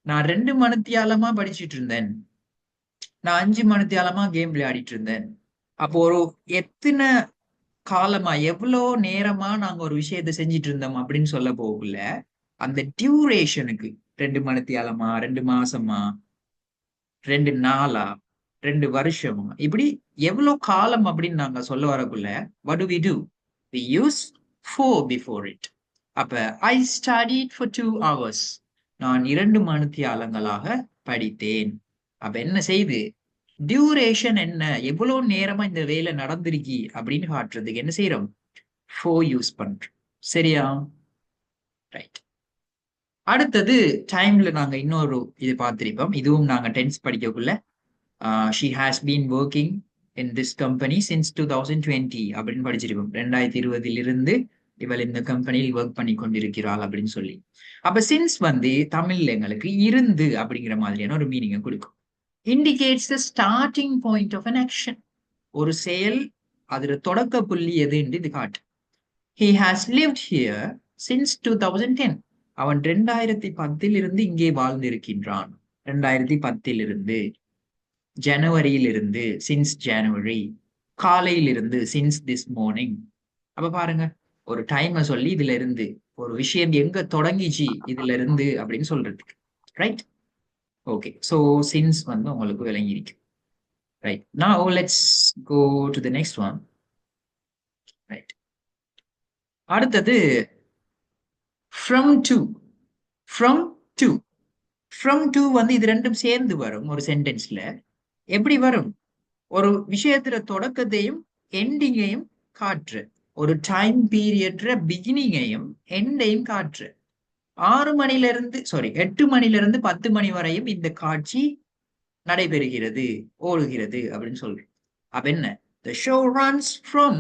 நான் 2 மணித்தியாலமா படிச்சுட்டு இருந்தேன், நான் 5 மணித்தியாலமா கேம் விளையாடிட்டு இருந்தேன். அப்போ ஒரு எத்தனை காலமா எவ்வளோ நேரமா நாங்க ஒரு விஷயத்த செஞ்சிட்டு இருந்தோம் அப்படின்னு சொல்ல போகல, அந்த டியூரேஷனுக்கு 2 மணித்தியாலமா, 2 மாசமா, 2 நாளா, 2 வருஷமா, இப்படி எவ்வளவு காலம் அப்படின்னு நாங்க சொல்ல வரக்குள்ள what do we do? We use for before it. அப்ப I studied for 2 hours. நான் 2 மணித்தியாலங்களாக படித்தேன். அப்ப என்ன செய்து டியூரேஷன் என்ன, எவ்வளவு நேரமா இந்த வேலை நடந்திருக்கி அப்படின்னு காட்டுறதுக்கு என்ன செய்யறோம்? for யூஸ் பண்றோம். சரியா? ரைட். அடுத்தது டைம்ல நாங்க இன்னொரு இது பார்த்திருப்போம். இதுவும் நாங்க tense படிக்கக்குள்ள she has been working in this company since 2020 அப்படின்னு படிச்சிருப்போம். 2020 இவள் இந்த கம்பெனியில் ஒர்க் பண்ணி கொண்டிருக்கிறாள் அப்படின்னு சொல்லி. அப்ப சின்ஸ் வந்து தமிழ்ல எங்களுக்கு இருந்து அப்படிங்கிற மாதிரியான ஒரு மீனிங்கை கொடுக்கும். Indicates the starting point of an action. ஒரு செயல் அதோட தொடக்க புள்ளி எதுன்னு இது காட்டு. he has lived here since 2010. அவன் 2010 இங்கே வாழ்ந்திருக்கின்றான். 2010 ஜனவரியிலிருந்து, சின்ஸ் ஜனவரி. காலையிலிருந்து, சின்ஸ் திஸ் மார்னிங். அப்ப பாருங்க, ஒரு டைமை சொல்லி இதுல இருந்து ஒரு விஷயம் எங்க தொடங்கிச்சு இதுல இருந்து அப்படின்னு சொல்றதுக்கு. ரைட். ஓகே. சோ சின்ஸ் வந்து உங்களுக்கு விளங்கி இருக்கு. Right. Now let's go to the next one. Right. அடுத்தது from to. from to. from to வந்து இது ரெண்டும் சேர்ந்து வரும் ஒரு சென்டென்ஸ்ல. எப்படி வரும்? ஒரு விஷயத்துல தொடக்கத்தையும் எண்டிங்கையும் காற்று, ஒரு டைம் பீரியட்ற பிகினிங்கையும் எண்டையும் காற்று. 8 மணிலிருந்து 10 மணி வரையும் இந்த காட்சி நடைபெறுகிறது, ஓடுகிறது அப்படின்னு சொல்றோம். அப்ப என்ன? The show runs from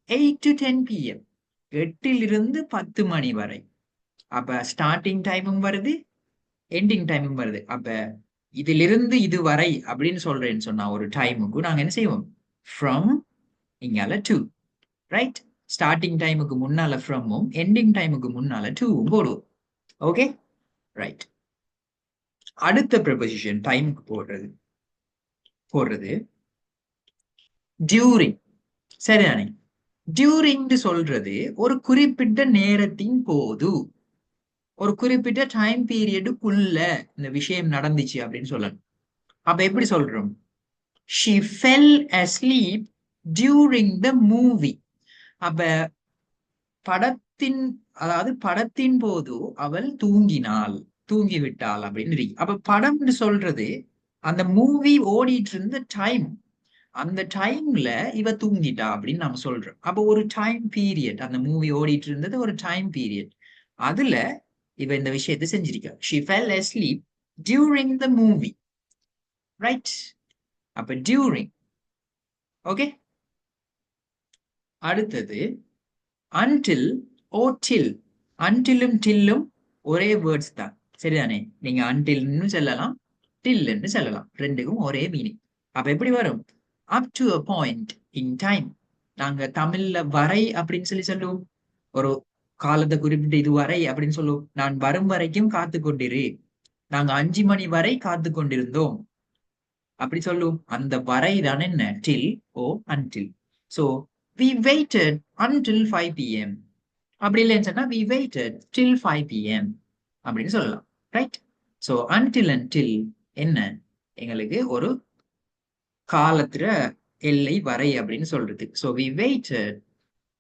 8 to 10 p.m. 8 10 மணி வரை. அப்ப ஸ்டார்டிங் டைமும் வருது, எண்டிங் டைமும் வருது. அப்ப இதிலிருந்து இது வரை அப்படின்னு சொல்றேன்னு சொன்னா ஒரு டைமுக்கு நாங்க என்ன செய்வோம்? ஃப்ரம் இங்கால டு. ரைட். ஸ்டார்டிங் டைமுக்கு முன்னால ஃப்ரம்மும் எண்டிங் டைமுக்கு முன்னால டூவும் போடுவோம். ஓகே. ரைட். அடுத்த ப்ரெபோசிஷன் டைமுக்கு போடுறது டியூரிங். சரிதானே? டியூரிங் சொல்றது ஒரு குறிப்பிட்ட நேரத்தின் போது, ஒரு குறிப்பிட்ட டைம் பீரியடுக்குள்ள இந்த விஷயம் நடந்துச்சு அப்படின்னு சொல்லணும். அப்ப எப்படி சொல்றோம்? she fell asleep during the movie. அப்ப படத்தின் போது அவள் தூங்கிவிட்டாள் அப்படின்னு. அப்ப படம்னு சொல்றது அந்த மூவி ஓடிட்டு இருந்த டைம், அந்த டைம்ல இவ தூங்கிட்டா அப்படின்னு நாம சொல்றோம். அப்ப ஒரு டைம் பீரியட், அந்த மூவி ஓடிட்டு இருந்தது ஒரு டைம் பீரியட், அதுல இவ இந்த விஷயத்தை செஞ்சிருக்கா. she fell asleep during the movie. Right. அப்ப டியூரிங். ஓகே. அடுத்தது until or till. untilலும் tilலும் ஒரே வேர்ட்ஸ் தான். சரிதானே? நீங்க untilன்னு சொல்லலாம், tillன்னு சொல்லலாம், ரெண்டுக்கும் ஒரே மீனிங். அப்ப எப்படி வரும்? up to a point in time. நாங்க தமிழ்ல வரை அப்படின்னு சொல்லுவோம். ஒரு காலத்தை குறிப்பிட்டு இது வரை அப்படின்னு சொல்லுவோம். நான் வரும் வரைக்கும் காத்து கொண்டிரு, நாங்க 5 மணி வரை காத்து கொண்டிருந்தோம். அப்படி சொல்லும் அந்த வரை தான் என்ன till or until. So we waited until 5 p.m. அப்படி இல்லைன்னு சொன்னா வி வெயிட்டட் டில் 5 p.m. அப்படின்னு சொல்லலாம். Right. So until and till என்ன எங்களுக்கு ஒரு காலத்துல எல்லை வரை அப்படின்னு சொல்றது. So we waited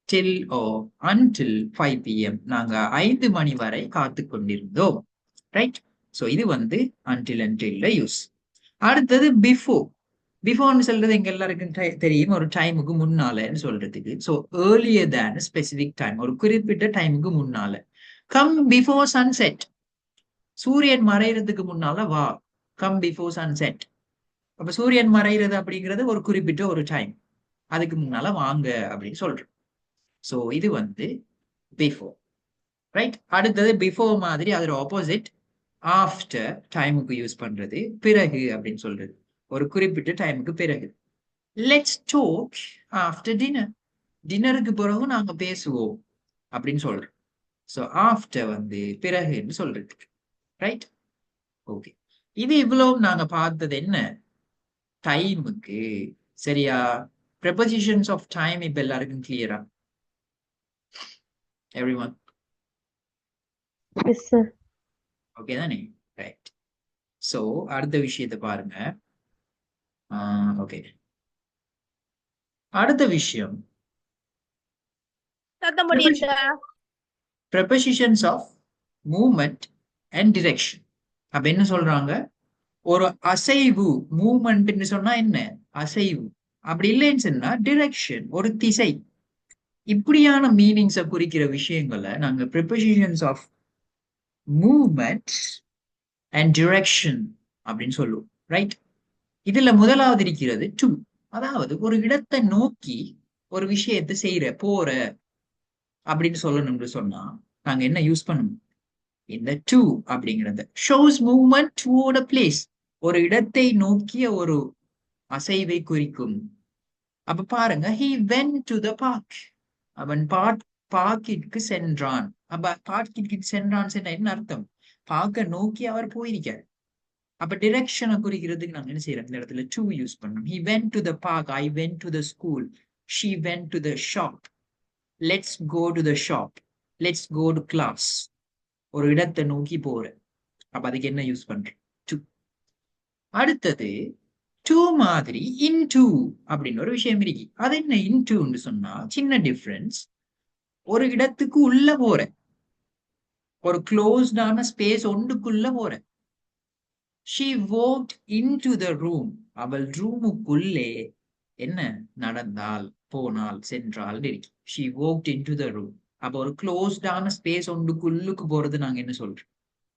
till or until 5 p.m. நாங்க 5 மணி வரை காத்து கொண்டிருந்தோம். ரைட். ஸோ இது வந்து அன்டில் அண்ட் டில்ல யூஸ். அடுத்தது பிஃபோர். பிஃபோர்னு சொல்றது எங்க எல்லாருக்கும் தெரியும், ஒரு டைமுக்கு முன்னாலன்னு சொல்றதுக்கு. ஸோ ஏர்லியர் தேன் ஸ்பெசிபிக் டைம், ஒரு குறிப்பிட்ட டைமுக்கு முன்னால. கம் பிஃபோர் சன்செட், சூரியன் மறைகிறதுக்கு முன்னால வா. Come before sunset. அப்ப சூரியன் மறைகிறது அப்படிங்கிறது ஒரு குறிப்பிட்ட ஒரு டைம், அதுக்கு முன்னால வாங்க அப்படின்னு சொல்றோம். ஸோ இது வந்து பிஃபோர். ரைட். அடுத்தது பிஃபோர் மாதிரி அதோட ஆப்போசிட் ஆஃப்டர் டைமுக்கு யூஸ் பண்றது, பிறகு அப்படின்னு சொல்றது, ஒரு குறிப்பிட்ட டைமுக்கு பிறகு. லெட்ஸ் டாக் ஆஃப்டர் டின்னர், டின்னருக்கு பிறகு நாங்க பேசுவோம் அப்படின்னு சொல்றோம். ஸோ ஆஃப்டர் வந்து பிறகுன்னு சொல்றது. ரைட். ஓகே. இது இவ்வளவு நாங்க பார்த்தது என்ன டைமுக்கு. சரியா? ப்ரெபோசிஷன்ஸ் ஆஃப் டைம் இப்ப எல்லாருக்கும் கிளியரா? எவ்ரிவன்? Yes sir. ஓகே தானே? ரைட். ஸோ அடுத்த விஷயத்தை பாருங்க. ஓகே, அடுத்த விஷயம் prepositions of movement and direction. அப்ப என்ன சொல்றாங்க? ஒரு அசைவு, மூவ்மெண்ட் சொன்னா என்ன அசைவு, அப்படி இல்லைன்னு சொன்னா டிரெக்ஷன், ஒரு திசை. இப்படியான மீனிங்ஸை குறிக்கிற விஷயங்களை நாங்க prepositions of movement and direction அப்படின்னு சொல்லுவோம். ரைட். இதுல முதலாவது இருக்கிறது டு, அதாவது ஒரு இடத்தை நோக்கி ஒரு விஷயத்தை செய்யற போற அப்படின்னு சொல்லணும்னு சொன்னா நாங்க என்ன யூஸ் பண்ணணும்? இந்த டு அப்படிங்கிறது ஷோஸ் மூவ்மெண்ட் டுவோர்ட் a place, ஒரு இடத்தை நோக்கிய ஒரு அசைவை குறிக்கும். அப்ப பாருங்க, he went to the park, அவன் பார்க்கிற்கு சென்றான். அப்ப பார்க்கிற்கு சென்றான் என்ன அர்த்தம்? பார்க்க நோக்கி அவர் போயிருக்கார். அப்ப டிரெக்ஷனை குறிக்கிறதுக்கு நாங்க என்ன செய்யறோம்? இந்த இடத்துல டு யூஸ் பண்ணோம். he went to the park, I went to the school, she went to the shop, let's go to the shop, let's go to class. ஒரு இடத்தை நோக்கி போற, அப்ப அதுக்கு என்ன யூஸ் பண்றோம்? டு. அடுத்தது டு மாதிரி இன்டு அப்படின்னு ஒரு விஷயம் இருக்கு. அது என்ன இன்டுன்னு சொன்னா சின்ன டிஃபரன்ஸ். ஒரு இடத்துக்கு உள்ள போற, ஒரு க்ளோஸ்டான ஸ்பேஸ் ஒன்றுக்குள்ள போற. she walked into the room, அவள் ரூமுக்குள்ளே என்ன நடந்தாள், போனாள், சென்றாள் இருக்கு. she walked into the room. அப்ப ஒரு க்ளோஸ்டான ஸ்பேஸ் ஒன்றுக்குள்ளுக்கு போறது நாங்க என்ன சொல்றோம்?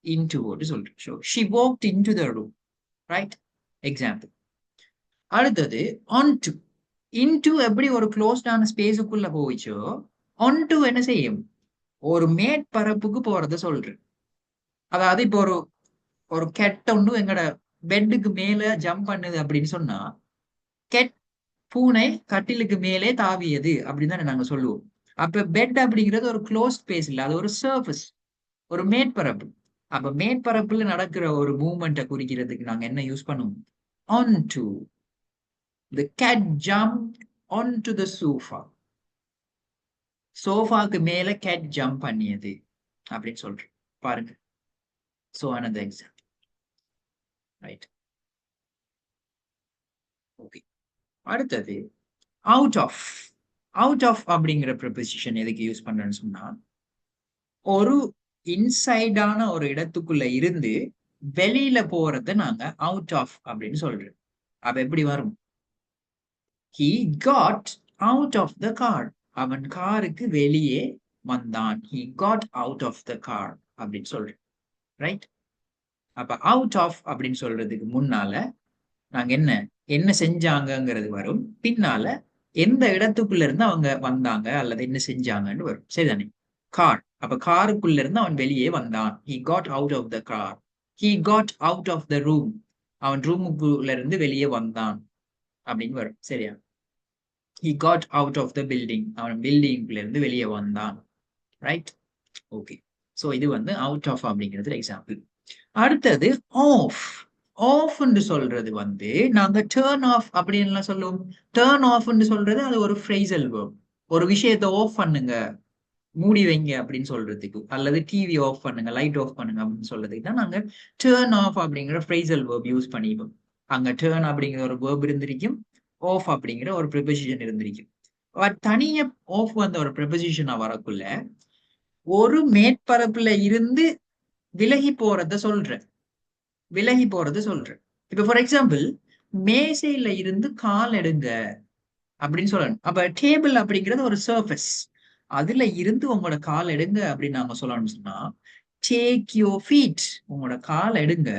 into சொல்றோம். so she walked into the room. Right. Example. அடுத்தது onto. into எப்படி ஒரு க்ளோஸ்டான ஸ்பேஸுக்குள்ள போயிச்சோ, onto என்ன செய்யும்? ஒரு மேற்பரப்புக்கு போறத சொல்றேன். அதாவது இப்போ ஒரு கெட் ஒன்று எங்கட பெட்டுக்கு மேல ஜம்ப் பண்ணுது அப்படின்னு சொன்னா, கெட் பூனை கட்டிலுக்கு மேலே தாவியது அப்படின்னு தானே நாங்க சொல்லுவோம். அப்ப பெட் அப்படிங்கிறது ஒரு க்ளோஸ் ஸ்பேஸ் இல்லை, அது ஒரு சர்ஃபஸ், ஒரு மேற்பரப்பு. அப்ப மேற்பரப்புல நடக்கிற ஒரு மூவ்மெண்ட்டை குறிக்கிறதுக்கு நாங்க என்ன யூஸ் பண்ணுவோம்? onto. the cat jumped onto the sofa. சோஃபாக்கு மேல கேட் ஜம்ப் பண்ணியது அப்படின்னு சொல்றேன். பாருங்க. So another example. Right. Okay. அடுத்தது அவுட் ஆஃப். அவுட் ஆஃப் அப்படிங்கிற ப்ரெபோசிஷன் எதுக்கு யூஸ் பண்றேன்னு சொன்னா, ஒரு இன்சைடான ஒரு இடத்துக்குள்ள இருந்து வெளியில போறத நாங்க அவுட் ஆஃப் அப்படின்னு சொல்றோம். அப்ப எப்படி வரும்? he got out of the car, அவன் காருக்கு வெளியே வந்தான். he got out of the car அப்படின்னு சொல்றேன். ரைட். அப்ப அவுட் ஆஃப் அப்படின்னு சொல்றதுக்கு முன்னால நாங்க என்ன செஞ்சாங்கிறது வரும், பின்னால எந்த இடத்துக்குள்ள இருந்து அவங்க வந்தாங்க அல்லது என்ன செஞ்சாங்கன்னு வரும். சரிதானே? கார். அப்ப காருக்குள்ள இருந்து அவன் வெளியே வந்தான். he got out of the car. he got out of the room, அவன் ரூமுக்குள்ள இருந்து வெளியே வந்தான் அப்படின்னு வரும். சரியா? he got out of the building, அவன் பில்டிங்குள்ள இருந்து வெளியே வந்தான். ரைட். ஓகே. சோ இது வந்து அவுட் ஆஃப் அப்படிங்கிறது எக்ஸாம்பிள். அடுத்தது ஆஃப். ஆஃப்னு சொல்றது வந்து நாங்க டேர்ன் ஆஃப் அப்படின்னு சொல்லுவோம். டேர்ன் ஆஃப்னு சொல்றது அது ஒரு ஃப்ரேசல் வேர்ப். ஒரு விஷயத்தை ஆஃப் பண்ணுங்க, மூடி வைங்க அப்படின்னு சொல்றதுக்கு, அல்லது டிவி ஆஃப் பண்ணுங்க, லைட் ஆஃப் பண்ணுங்க அப்படின்னு சொல்றதுக்கு தான் நாங்க டேர்ன் ஆஃப் அப்படிங்கிற ஃப்ரேசல் வேர்ப் யூஸ் பண்ணிப்போம். அங்க டேர்ன் அப்படிங்கிற ஒரு வேர்ப் இருந்திருக்கும், ஆஃப் அப்படிங்கிற ஒரு ப்ரிபோசிஷன் இருந்திருக்கும். பட் தனியா ஆஃப் வந்த ஒரு ப்ரிபோசிஷனா வரக்குள்ள ஒரு மேற்பரப்புல இருந்து விலகி போறத சொல்றேன். விலகி போறது சொல்றேன். இப்ப ஃபார் எக்ஸாம்பிள், மேசையில இருந்து கால் எடுங்க அப்படின்னு சொல்லணும். அப்ப டேபிள் அப்படிங்கிறது ஒரு சர்ஃபேஸ். அதுல இருந்து உங்களோட கால் எடுங்க அப்படின்னு நாங்க சொல்லணும்னு சொன்னா, டேக் யோர் ஃபீட், உங்களோட கால் எடுங்க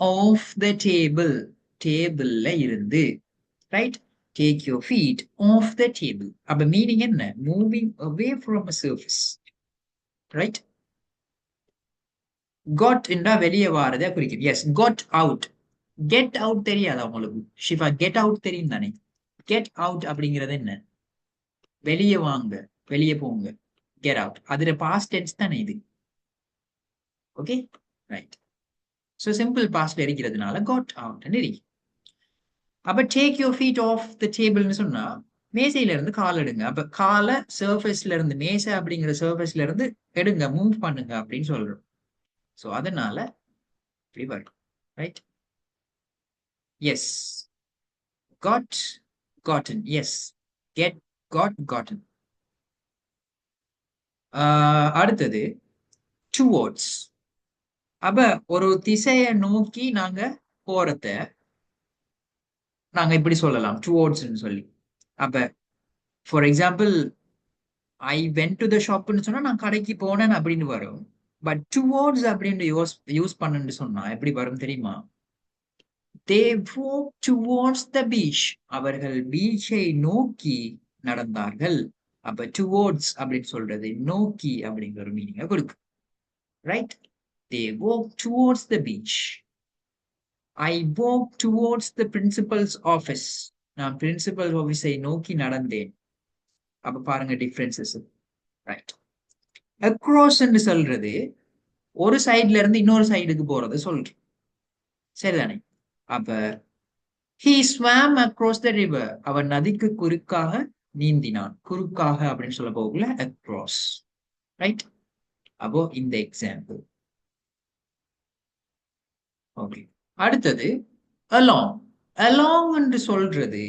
ஆஃப் த டேபிள், டேபிள்ல இருந்து, right? Take your feet off the table. அப்ப மீனிங் என்ன? Moving away from a surface, right? Got என்றா வெளியே வாரதை குறிக்கும். Yes, got out. Get out தெரியாதா உங்களுக்கு? ஷிஃபா, கெட் அவுட் தெரியும் தானே? கெட் அவுட் அப்படிங்கிறது என்ன? வெளியே வாங்க, வெளியே போங்க, கெட் அவுட். அதுல பாஸ்ட் டென்ஸ் தானே இது. Okay, right. ஸோ சிம்பிள் பாஸ்ட்ல இருக்கிறதுனால காட் அவுட் இருக்கு. அப்ப take your feet off the டேபிள்னு சொன்னா மேசையில இருந்து கால் எடுங்க. அப்ப காலை சர்ஃபேஸ்ல இருந்து, மேசை அப்படிங்கிற சர்ஃபேஸ்ல இருந்து எடுங்க, மூவ் பண்ணுங்க அப்படின்னு சொல்றோம். ஸோ அதனால இப்படி வரும், right? Yes, got, gotten. Yes, get, got, gotten. அடுத்தது towards. அப்ப ஒரு திசையை நோக்கி நாங்க போறத நாங்க இப்படி சொல்லலாம், towards சொல்லி. அப்ப for example, I went to the ஷாப்னு சொன்னா நான் கடைக்கு போனேன் அப்படின்னு வரும். பட் டுவோர்ட்ஸ் அப்படின்னு யூஸ் பண்ணுன்னு சொன்னா எப்படி வரும் தெரியுமா? They walked towards the beach. அவர்கள் பீச்சை நோக்கி நடந்தார்கள். அப்ப டுவோர்ட்ஸ் அப்படின்னு சொல்றது நோக்கி அப்படிங்கிற ஒரு மீனிங்கை கொடுக்கு, right? They walked towards the beach. I walked towards the principal's office. நான் பிரின்சிபல் ஆபீஸை நோக்கி நடந்தேன். அப்ப பாருங்க டிஃபரன்சஸ், ரைட்? அக்ராஸ் என்று சொல்றது ஒரு சைட்ல இருந்து இன்னொரு சைடுக்கு போறது சொல்றேன், சரிதானே? அப்ப he swam across the river. அவன் நதிக்கு குறுக்காக நீந்தினான். குறுக்காக அப்படின்னு சொல்ல போகல, across, ரைட்? அப்போ இந்த எக்ஸாம்பிள். ஓகே, அடுத்தது along. along என்று சொல்றது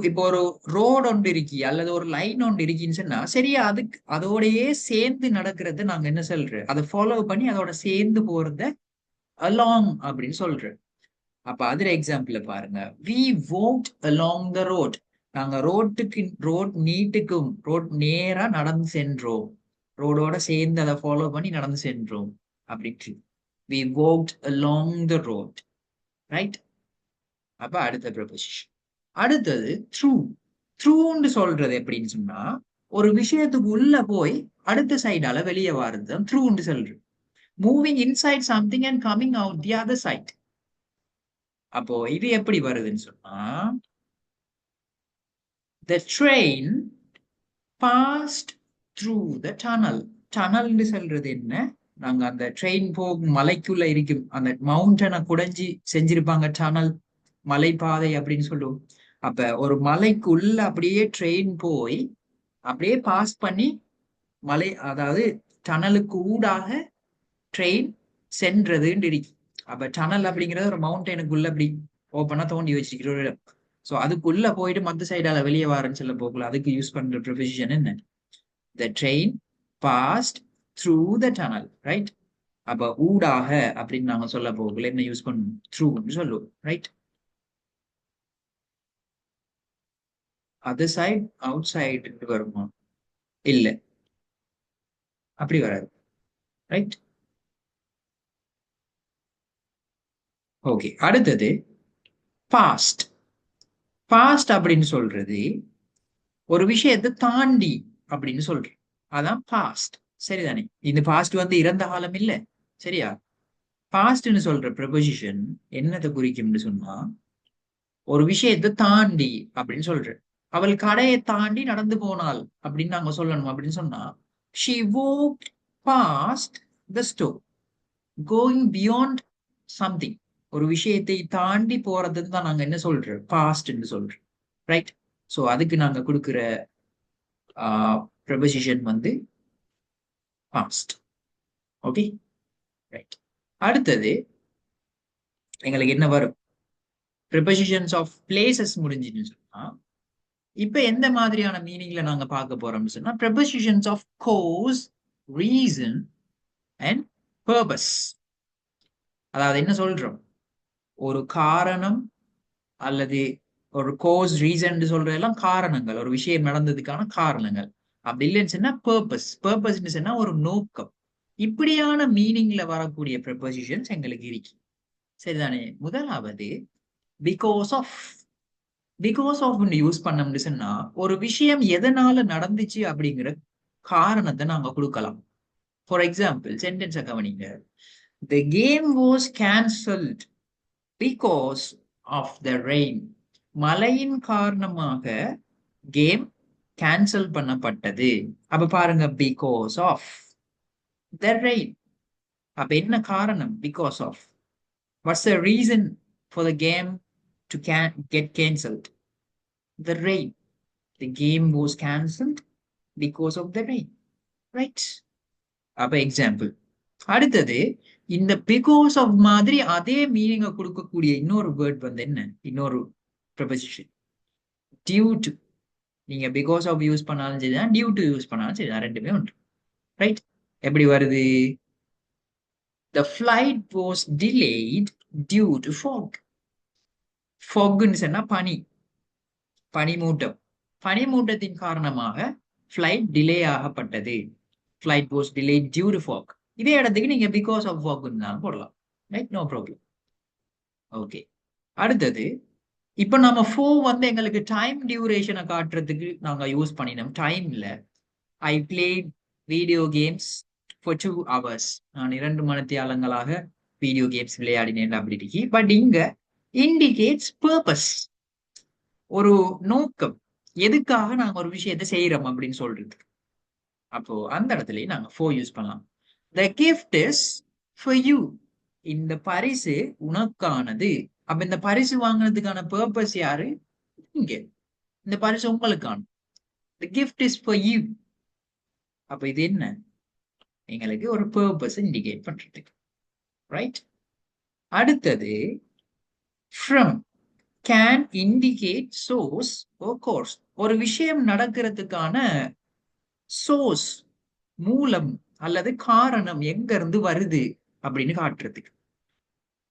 இப்போ ஒரு ரோடு ஒன்று இருக்கி அல்லது ஒரு லைன் ஒன்று இருக்கின்னு சொன்னா சரியா அதுக்கு அதோடயே சேர்ந்து நடக்கிறது நாங்க என்ன சொல்றோம், அதை ஃபாலோ பண்ணி அதோட சேர்ந்து போறத along அப்படின்னு சொல்றோம். அப்ப அதுல எக்ஸாம்பிள் பாருங்க, we walked along the road. நாங்க ரோட் நீட்டுக்கும் ரோட் நேரா நடந்து சென்றோம், ரோடோட சேர்ந்து அதை ஃபாலோ பண்ணி நடந்து சென்றோம் அப்படின்ட்டு. we walked along the road, right? அப்ப அடுத்த ப்ரொபோசிஷன். அடுத்தது த்ரூ. த்ரூன்னு சொல்றது எப்படின்னு சொன்னா ஒரு விஷயத்துக்கு உள்ள போய் அடுத்த சைடால வெளியே வாருது த்ரூன்னு சொல்றது. Moving inside something and coming out the other side. அப்போ இது எப்படி வருதுன்னு சொன்னா, the train passed through the tunnel. டனல்னு சொல்றது என்ன? நாங்க அந்த ட்ரெயின் போகும் மலைக்குள்ள இருக்கும் அந்த மவுண்டனை குடைஞ்சி செஞ்சிருப்பாங்க டனல், மலைப்பாதை அப்படின்னு சொல்லுவோம். அப்ப ஒரு மலைக்குள்ள அப்படியே ட்ரெயின் போய் அப்படியே பாஸ் பண்ணி மலை, அதாவது டனலுக்கு ஊடாக ட்ரெயின் சென்றதுன்னு இருக்கு. அப்ப டனல் அப்படிங்கிறது ஒரு மவுண்டனுக்குள்ள அப்படி ஓப்பனா தோண்டி வச்சிருக்கிற ஒரு இடம். ஸோ அதுக்குள்ள போயிட்டு மற்ற சைடால வெளியே வாரன்னு சொல்ல போகல. அதுக்கு யூஸ் பண்ற ப்ரொவிஷன் என்ன? the train passed through the tunnel, right? அப்ப ஊடாக அப்படின்னு நாங்க சொல்ல போகல என்ன யூஸ் பண்ணணும்? த்ரூன்னு சொல்லுவோம், right? Other side, outside வருமா? இல்ல, அப்படி வராது, ரைட்? ஓகே, அடுத்தது பாஸ்ட். பாஸ்ட் அப்படின்னு சொல்றது ஒரு விஷயத்தை தாண்டி அப்படின்னு சொல்றேன், அதான் பாஸ்ட், சரிதானே? இந்த பாஸ்ட் வந்து இறந்த காலம் இல்ல, சரியா? பாஸ்ட்னு சொல்ற ப்ரொபோசிஷன் என்னத்தை குறிக்கும்னு சொன்னா ஒரு விஷயத்தை தாண்டி அப்படின்னு சொல்றேன். அவள் கடையை தாண்டி நடந்து போனாள் அப்படின்னு நாங்க சொல்லணும். அப்படின்னு சொன்னா she walked past the store, going beyond something. ஒரு விஷயத்தை தாண்டி போறதுன்னு தான் நாங்க என்ன சொல்றோம், பாஸ்ட்ன்னு சொல்றோம். ரைட்? ஸோ அதுக்கு நாங்க கொடுக்குற ப்ரெபோசிஷன் வந்து பாஸ்ட். Okay, right. அடுத்தது எங்களுக்கு என்ன வரும்? ப்ரெபோசிஷன்ஸ் ஆஃப் பிளேசஸ் முடிஞ்சுன்னு சொன்னா இப்ப எந்த மாதிரியான மீனிங்ல நாங்க பார்க்க போறோம்னு சொன்னா prepositions of cause, reason and purpose. அதாவது என்ன சொல்றோம், ஒரு காரணம் அல்லது ஒரு கோஸ், ரீசன் சொல்ற எல்லாம் காரணங்கள், ஒரு விஷயம் நடந்ததுக்கான காரணங்கள். அப்படி இல்லைன்னு சொன்னா பர்பஸ். பர்பஸ்ன்னு சொன்னா ஒரு நோக்கம். இப்படியான மீனிங்ல வரக்கூடிய ப்ரெபோசிஷன்ஸ் எங்களுக்கு இருக்கு. சரிதானே? முதலாவது because of. Because of use பண்ணோம்னு சொன்னா ஒரு விஷயம் எதனால நடந்துச்சு அப்படிங்கிற காரணத்தை நாங்க கொடுக்கலாம். ஃபார் எக்ஸாம்பிள் சென்டென்ஸை கவனிங்க. The game was cancelled because of the rain. மழையின் காரணமாக கேம் கேன்சல் பண்ணப்பட்டது. அப்ப பாருங்க, பிகாஸ் ஆஃப் த ரெயின். அப்ப என்ன காரணம்? Because of. What's the reason for the game to get cancelled? The rain. The game was cancelled because of the rain. Right? அப்ப example. அடுத்தது இந்த பிகாஸ் ஆஃப் மாதிரி அதே மீனிங்கை கொடுக்கக்கூடிய இன்னொரு வேர்ட் வந்து என்ன? இன்னொரு ப்ரெபோசிஷன் டியூ டு. நீங்க பிகாஸ் ஆஃப் யூஸ் பண்ணாலும் சரிதான், டியூ டு யூஸ் பண்ணாலும் சரிதான், ரெண்டுமே உண்டு. ரைட்? எப்படி வருது? The flight was delayed due to fog. fogன்னு சொன்னா பனி, பனிமூட்டம். பனிமூட்டத்தின் காரணமாக ஃபிளைட் டிலே ஆகப்பட்டது. Flight was delayed due to fog. இதே இடத்துக்கு நீங்க பிகாஸ் ஆஃப் fogன்னு போடலாம். ரைட்? No problem. ஓகே. அடுத்தது இப்ப நம்ம வந்து எங்களுக்கு டைம் டியூரேஷனை காட்டுறதுக்கு நாங்க யூஸ் பண்ணினோம். டைம்ல ஐ plate video games for 2 hours. நான் 2 மணித்தியாலங்களாக வீடியோ கேம்ஸ் விளையாடினேன் அப்படி இருக்கு. பட் இங்க இண்டிகேட்ஸ் பர்பஸ், ஒரு நோக்கம், எதுக்காக நாங்க ஒரு விஷயத்தை செய்யறோம் அப்படின்னு சொல்றது. அப்போ அந்த இடத்துல நாங்க யூஸ் பண்ணலாம். The gift is for you. இந்த பரிசு உனக்கானது. அப்ப இந்த பரிசு வாங்கினதுக்கான பர்பஸ் யாரு? இங்க இந்த பரிசு உங்களுக்கான. The gift is for you. அப்ப இது என்ன? எங்களுக்கு ஒரு பர்பஸ் இண்டிகேட் பண்றதுக்கு. ரைட்? அடுத்தது from can indicate source or cause. ஒரு விஷயம் நடக்கிறதுக்கான சோர்ஸ், மூலம் அல்லது காரணம் எங்க இருந்து வருது அப்படின்னு காட்டுறதுக்கு.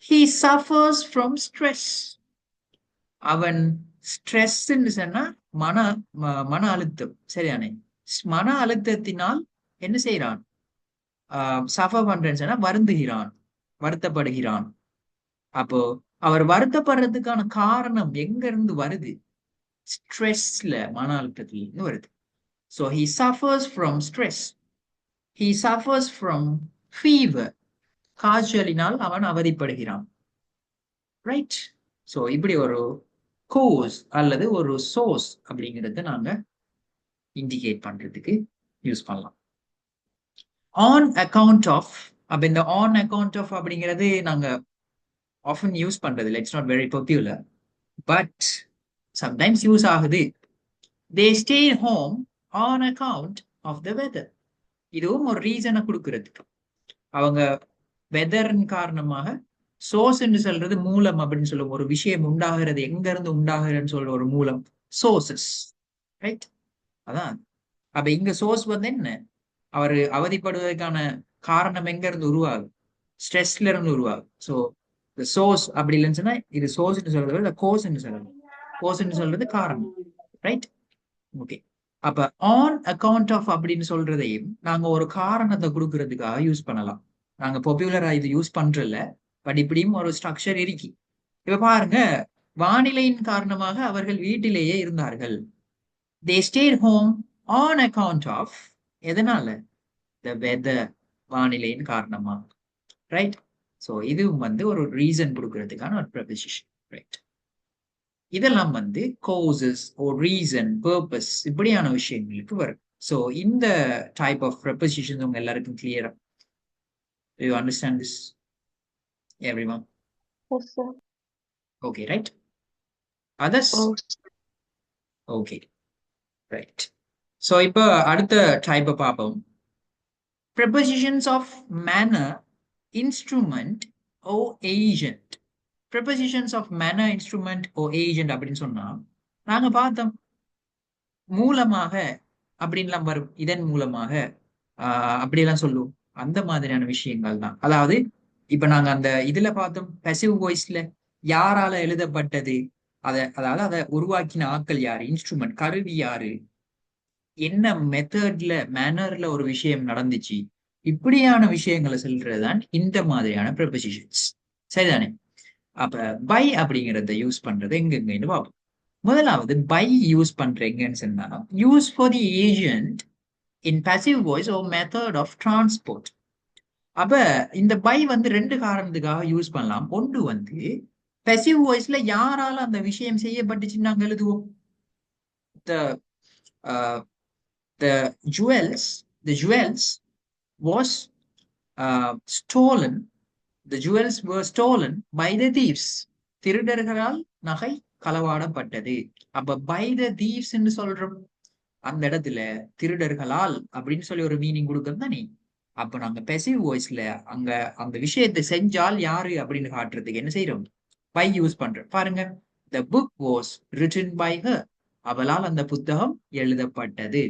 He suffers from stress. அவன் ஸ்ட்ரெஸ்ன்னு சொன்னா மன அழுத்தம். சரியானே? மன அழுத்தத்தினால் என்ன செய்யறான்? சஃபர் பண்றேன்னு சொன்னா வருந்துகிறான், வருத்தப்படுகிறான். அப்போ அவர் வருத்தப்படுறதுக்கான காரணம் எங்க இருந்து வருது? ஸ்ட்ரெஸ்ல, மன அழுத்தத்துல இருந்து வருது. So he suffers from stress. He suffers from fever. காய்ச்சலினால் அவன் அவதிப்படுகிறான். ரைட்? ஸோ இப்படி ஒரு கோஸ் அல்லது ஒரு சோர்ஸ் அப்படிங்கிறத நாங்க இண்டிகேட் பண்றதுக்கு யூஸ் பண்ணலாம். On account of. அப்ப இந்த ஆன் அக்கவுண்ட் ஆஃப் அப்படிங்கிறது நாங்க ஆஃபன் யூஸ் பண்றது இல்லை. It's not very popular, but sometimes use ஆகுது. They stay home on account of the weather. இதுவும் ஒரு ரீசனை கொடுக்கறதுக்கு. அவங்க வெதரின் காரணமாக, சோர்ஸ் என்று சொல்றது மூலம் அப்படின்னு சொல்லுவோம். ஒரு விஷயம் உண்டாகிறது எங்க இருந்து உண்டாகிறதுன்னு சொல்ற ஒரு மூலம், சோர்சஸ். ரைட்? அதான். அப்ப இங்க சோர்ஸ் வந்து என்ன? அவர் அவதிப்படுவதற்கான காரணம் எங்க இருந்து உருவாகும்? ஸ்ட்ரெஸ்ல இருந்து உருவாகும். ஸோ சோர்ஸ் அப்படி இல்லைன்னு சொன்னா இது சோர்ஸ் சொல்றது இல்லை, கோஸ் சொல்லணும். கோஸ் சொல்றது காரணம். ரைட்? ஓகே. அப்ப ஆன் அக்கவுண்ட் ஆஃப் அப்படின்னு சொல்றதையும் நாங்க ஒரு காரணத்தை கொடுக்கறதுக்காக யூஸ் பண்ணலாம். நாங்க பாப்புலரா இது யூஸ் பண்றல, பட் இப்படியும் ஒரு ஸ்ட்ரக்சர் இருக்கு. இப்ப பாருங்க, வானிலையின் காரணமாக அவர்கள் வீட்டிலேயே இருந்தார்கள். They stayed home on account of. எதனால? The weather. வானிலையின் காரணமா. ரைட்? ஸோ இதுவும் வந்து ஒரு ரீசன் கொடுக்கறதுக்கான ஒரு ப்ரெபோசிஷன். ரைட்? இதெல்லாம் வந்து கோசஸ் ஒரு ரீசன், பர்பஸ் இப்படியான விஷயங்களுக்கு வரும். ஸோ இந்த டைப் ஆஃப் ப்ரெபோசிஷன்ஸ் உங்க எல்லாருக்கும் கிளியரா? Do you understand this, everyone? Yes, sir. Okay right. Others? Oh, okay right. So இப்போ அடுத்த டைப்பை பார்ப்போம். Prepositions of manner, instrument or agent. Prepositions of manner, instrument or agent அப்படின்னு சொன்னா நாங்க பார்த்தோம் மூலமாக அப்படின்லாம் வரும். இதன் மூலமாக அப்படியெல்லாம் சொல்லுவோம். அந்த மாதிரியான விஷயங்கள் தான். அதாவது இப்ப நாங்க அந்த இதுல பார்த்தோம் பெசிவ் வாய்ஸ்ல யாரால எழுதப்பட்டது, அதாவது அதை உருவாக்கின ஆட்கள் யாரு, இன்ஸ்ட்ருமெண்ட் கருவி யாரு, என்ன மெத்தட்ல மேனர்ல ஒரு விஷயம் நடந்துச்சு, இப்படியான விஷயங்களை சொல்றதுதான் இந்த மாதிரியான ப்ரெபோசிஷன்ஸ். சரிதானே? அப்ப பை அப்படிங்கறத யூஸ் பண்றது எங்கெங்கன்னு பார்ப்போம். முதலாவது பை யூஸ் பண்றீங்கன்னு சொன்னா use for the agent in passive voice or method of transport. அப்ப இந்த பை வந்து ரெண்டு காரணத்துக்காக யூஸ் பண்ணலாம். ஒன்று வந்து passive voiceல யாரால அந்த விஷயம் செய்யப்பட்டுச்சுன்னு நாங்க எழுதுவோம். the uh, the jewels was stolen. The jewels were stolen by the thieves. திருடர்களால் நகை களவாடப்பட்டது. அப்ப by the thieves என்று சொல்றோம். அந்த இடத்துல திருடர்களால் அப்படின்னு சொல்லி ஒரு மீனிங் கொடுக்கறது தானே. அப்ப நாங்க பெசிவ் வாய்ஸ்ல அங்க அந்த விஷயத்தை செஞ்சால் யாரு அப்படின்னு காட்டுறதுக்கு என்ன செய்யறோம், பை யூஸ் பண்றோம். பாருங்க, the book was written by her. அவளால் அந்த புத்தகம் எழுதப்பட்டது.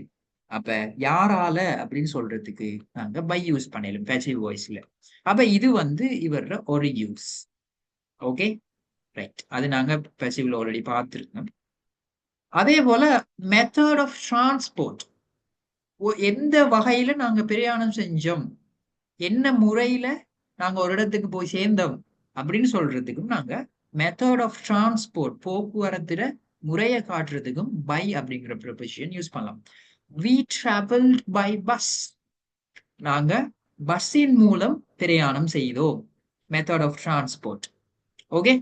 அப்ப யாரால அப்படின்னு சொல்றதுக்கு நாங்க பை யூஸ் பண்ணலாம் பெசிவ் வாய்ஸ்ல. அப்ப இது வந்து இவர ஒரு யூஸ். Okay right. அது நாங்க பெசிவ்ல ஆல்ரெடி பார்த்துருக்கோம். அதே போல மெத்தட் ஆஃப் டிரான்ஸ்போர்ட், எந்த வகையில நாங்க பிரயாணம் செஞ்சோம், என்ன முறையில நாங்க ஒரு இடத்துக்கு போய் சேர்ந்தோம் அப்படின்னு சொல்றதுக்கும் நாங்க மெத்தட் ஆஃப் டிரான்ஸ்போர்ட் போக்குவரத்துல முறையை காட்டுறதுக்கும் பை அப்படிங்கிற ப்ரொபோசிஷன் யூஸ் பண்ணலாம். we traveled by bus. நாங்க பஸ்ஸின் மூலம் பிரயாணம் செய்தோம். Method of transport. Okay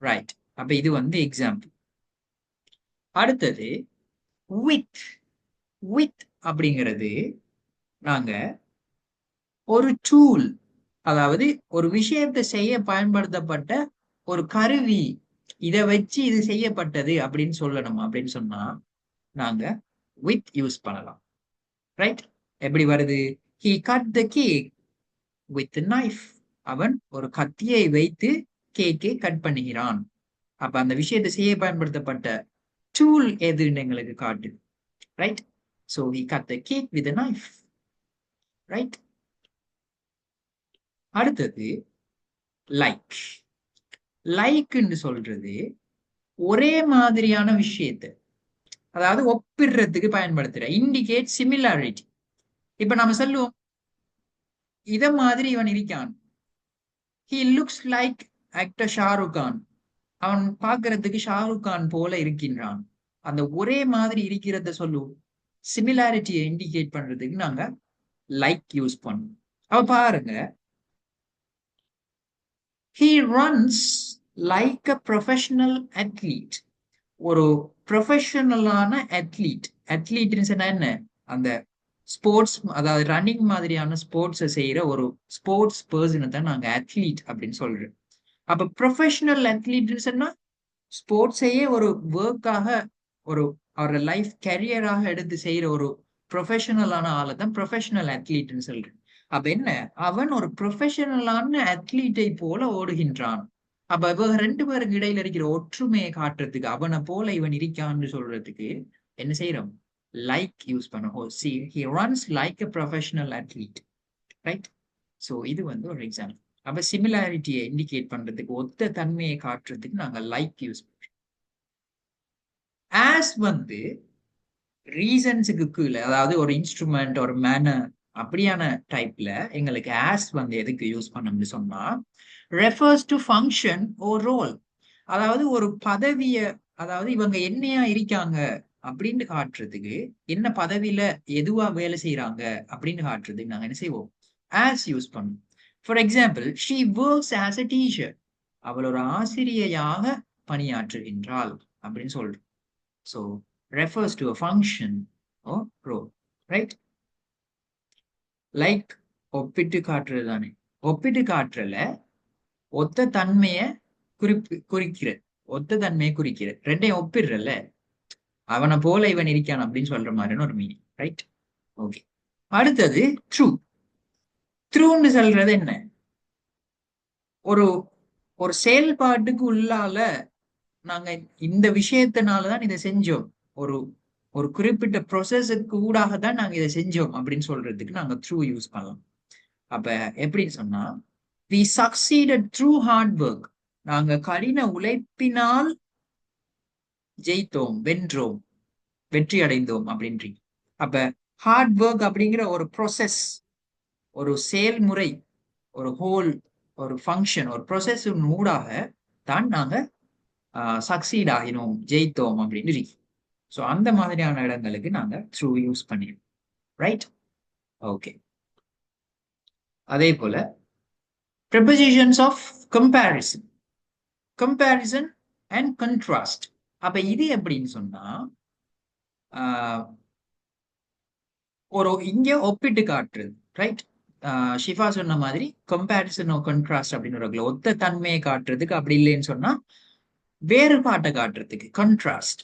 right. அப்ப இது வந்து எக்ஸாம்பிள். அடுத்தது with. with அப்படிங்கிறது நாங்க ஒரு டூல், அதாவது ஒரு விஷயத்தை செய்ய பயன்படுத்தப்பட்ட ஒரு கருவி, இதை வச்சு இது செய்யப்பட்டது அப்படின்னு சொல்லணும். அப்படின்னு சொன்னா நாங்க with யூஸ் பண்ணலாம். ரைட்? எப்படி வருது? he cut the cake with the knife. அவன் ஒரு கத்தியை வைத்து கேக்கை கட் பண்ணுகிறான். அப்ப அந்த விஷயத்தை செய்ய பயன்படுத்தப்பட்ட டூல் எதுன்னு எங்களுக்கு காட்டு. Right? so he cut the cake with a knife. Right? அடுத்தது லைக். லைக்ன்னு சொல்றது ஒரே மாதிரியான விஷயத்தை, அதாவது ஒப்பிடுறதுக்கு பயன்படுத்துற, இண்டிகேட் சிமிலாரிட்டி. இப்ப நம்ம சொல்லுவோம் இத மாதிரி இவன் இருக்கான், he looks like actor Shahrukh Khan. அவன் பார்க்கறதுக்கு ஷாருக் கான் போல இருக்கின்றான். அந்த ஒரே மாதிரி இருக்கிறத சொல்லுவோம். சிமிலாரிட்டியை இண்டிகேட் பண்றதுக்கு நாங்க லைக் யூஸ் பண்ணுவோம். அவ பாருங்க, he runs like a professional athlete. ஒரு ப்ரொஃபஷனலான அத்லீட். அத்லீட்னு சொன்னா என்ன, அந்த ஸ்போர்ட்ஸ், அதாவது ரன்னிங் மாதிரியான ஸ்போர்ட்ஸை செய்யற ஒரு ஸ்போர்ட்ஸ் பர்சனை தான் நாங்க அத்லீட் அப்படின்னு சொல்றோம். அப்ப ப்ரொஃபஷனல் அத்லீட்னு சொன்னா ஸ்போர்ட்ஸையே ஒரு ஒர்க்காக, ஒரு அவரோட லைஃப் கேரியராக எடுத்து செய்யற ஒரு ப்ரொஃபஷனலான ஆளை தான் ப்ரொஃபஷனல் அத்லீட்னு சொல்றேன். அப்ப என்ன, அவன் ஒரு ப்ரொஃபஷனலான அத்லீட்டை போல ஓடுகின்றான். அப்ப இவங்க ரெண்டு பேருக்கு இடையில இருக்கிற ஒற்றுமையை காட்டுறதுக்கு, அவனை போல இவன் இருக்கான்னு சொல்றதுக்கு என்ன செய்யறோம், லைக் யூஸ் பண்ணும். he runs like a professional athlete. Right? So இது வந்து ஒரு எக்ஸாம்பிள். அப்ப சிமிலாரிட்டியை இண்டிகேட் பண்றதுக்கு, ஒத்த தன்மையை காட்டுறதுக்கு நாங்க லைக் யூஸ் பண்றோம். ஆஸ் வந்து ரீசன்ஸுக்கு கீழே, அதாவது ஒரு இன்ஸ்ட்ருமெண்ட் ஒரு மேனர் அப்படியான டைப்ல எங்களுக்கு ஆஸ் வந்து எதுக்கு யூஸ் பண்ணணும்னு சொன்னா refers to function or role. அதாவது ஒரு பதவிய, அதாவது இவங்க என்னையா இருக்காங்க அப்படின்னு காட்டுறதுக்கு, என்ன பதவியில எதுவா வேலை செய்யறாங்க அப்படின்னு காட்டுறதுக்கு நாங்க என்ன செய்வோம், ஆஸ் யூஸ் பண்ணுவோம். For example, she works as a teacher. அவள் ஒரு ஆசிரியையாக பணியாற்றுகின்றாள் அப்படின்னு சொல்றோம். So refers to a function or role. Right? Like ஒப்பிட்டு காட்டுறது தானே. ஒப்பிட்டு காட்டுறல ஒத்த தன்மைய குறிக்கிறது, ஒத்த தன்மையை குறிக்கிறது. ரெண்டையும் ஒப்பிடுறல்ல, அவனை போல இவன் இருக்கான் அப்படின்னு சொல்ற மாதிரியான ஒரு மீனிங். ரைட்? ஓகே. அடுத்தது ட்ரூ. ட்ரூன்னு சொல்றது என்ன? ஒரு ஒரு செயல்பாட்டுக்கு உள்ளால நாங்க இந்த விஷயத்தினாலதான் இதை செஞ்சோம், ஒரு ஒரு குறிப்பிட்ட ப்ரொசஸுக்கு ஊடாக தான் நாங்க இதை செஞ்சோம் அப்படின்னு சொல்றதுக்கு நாங்க த்ரூ யூஸ் பண்ணலாம். அப்ப எப்படின்னு சொன்னா, we succeeded through hard work. நாங்க கடின உழைப்பினால் ஜெயித்தோம், வென்றோம், வெற்றி அடைந்தோம் அப்படின்றீங்க. அப்ப ஹார்ட் ஒர்க் அப்படிங்கிற ஒரு ப்ரொசஸ், ஒரு செயல்முறை, ஒரு ஹோல், ஒரு ஃபங்க்ஷன், ஒரு ப்ரொசஸ் ஊடாக தான் நாங்க சக்சீட் ஆகினோம், ஜெயித்தோம் அப்படின்னு இருக்கு. ஸோ அந்த மாதிரியான இடங்களுக்கு நாங்க த்ரூ யூஸ் பண்ணிடுவோம். ரைட்? ஓகே. அதே போல prepositions of comparison, comparison and contrast. அப்ப இது எப்படின்னு சொன்னா, ஒரு இங்க ஒப்பிட்டு காட்டுறது. ரைட்? ஷிஃபா சொன்ன மாதிரி கம்பேரிசன் கண்ட்ராஸ்ட் அப்படின்னு ஒரு ஒத்த தன்மையை காட்டுறதுக்கு, அப்படி இல்லைன்னு சொன்னா வேறுபாட்டை காட்டுறதுக்கு கண்ட்ராஸ்ட்,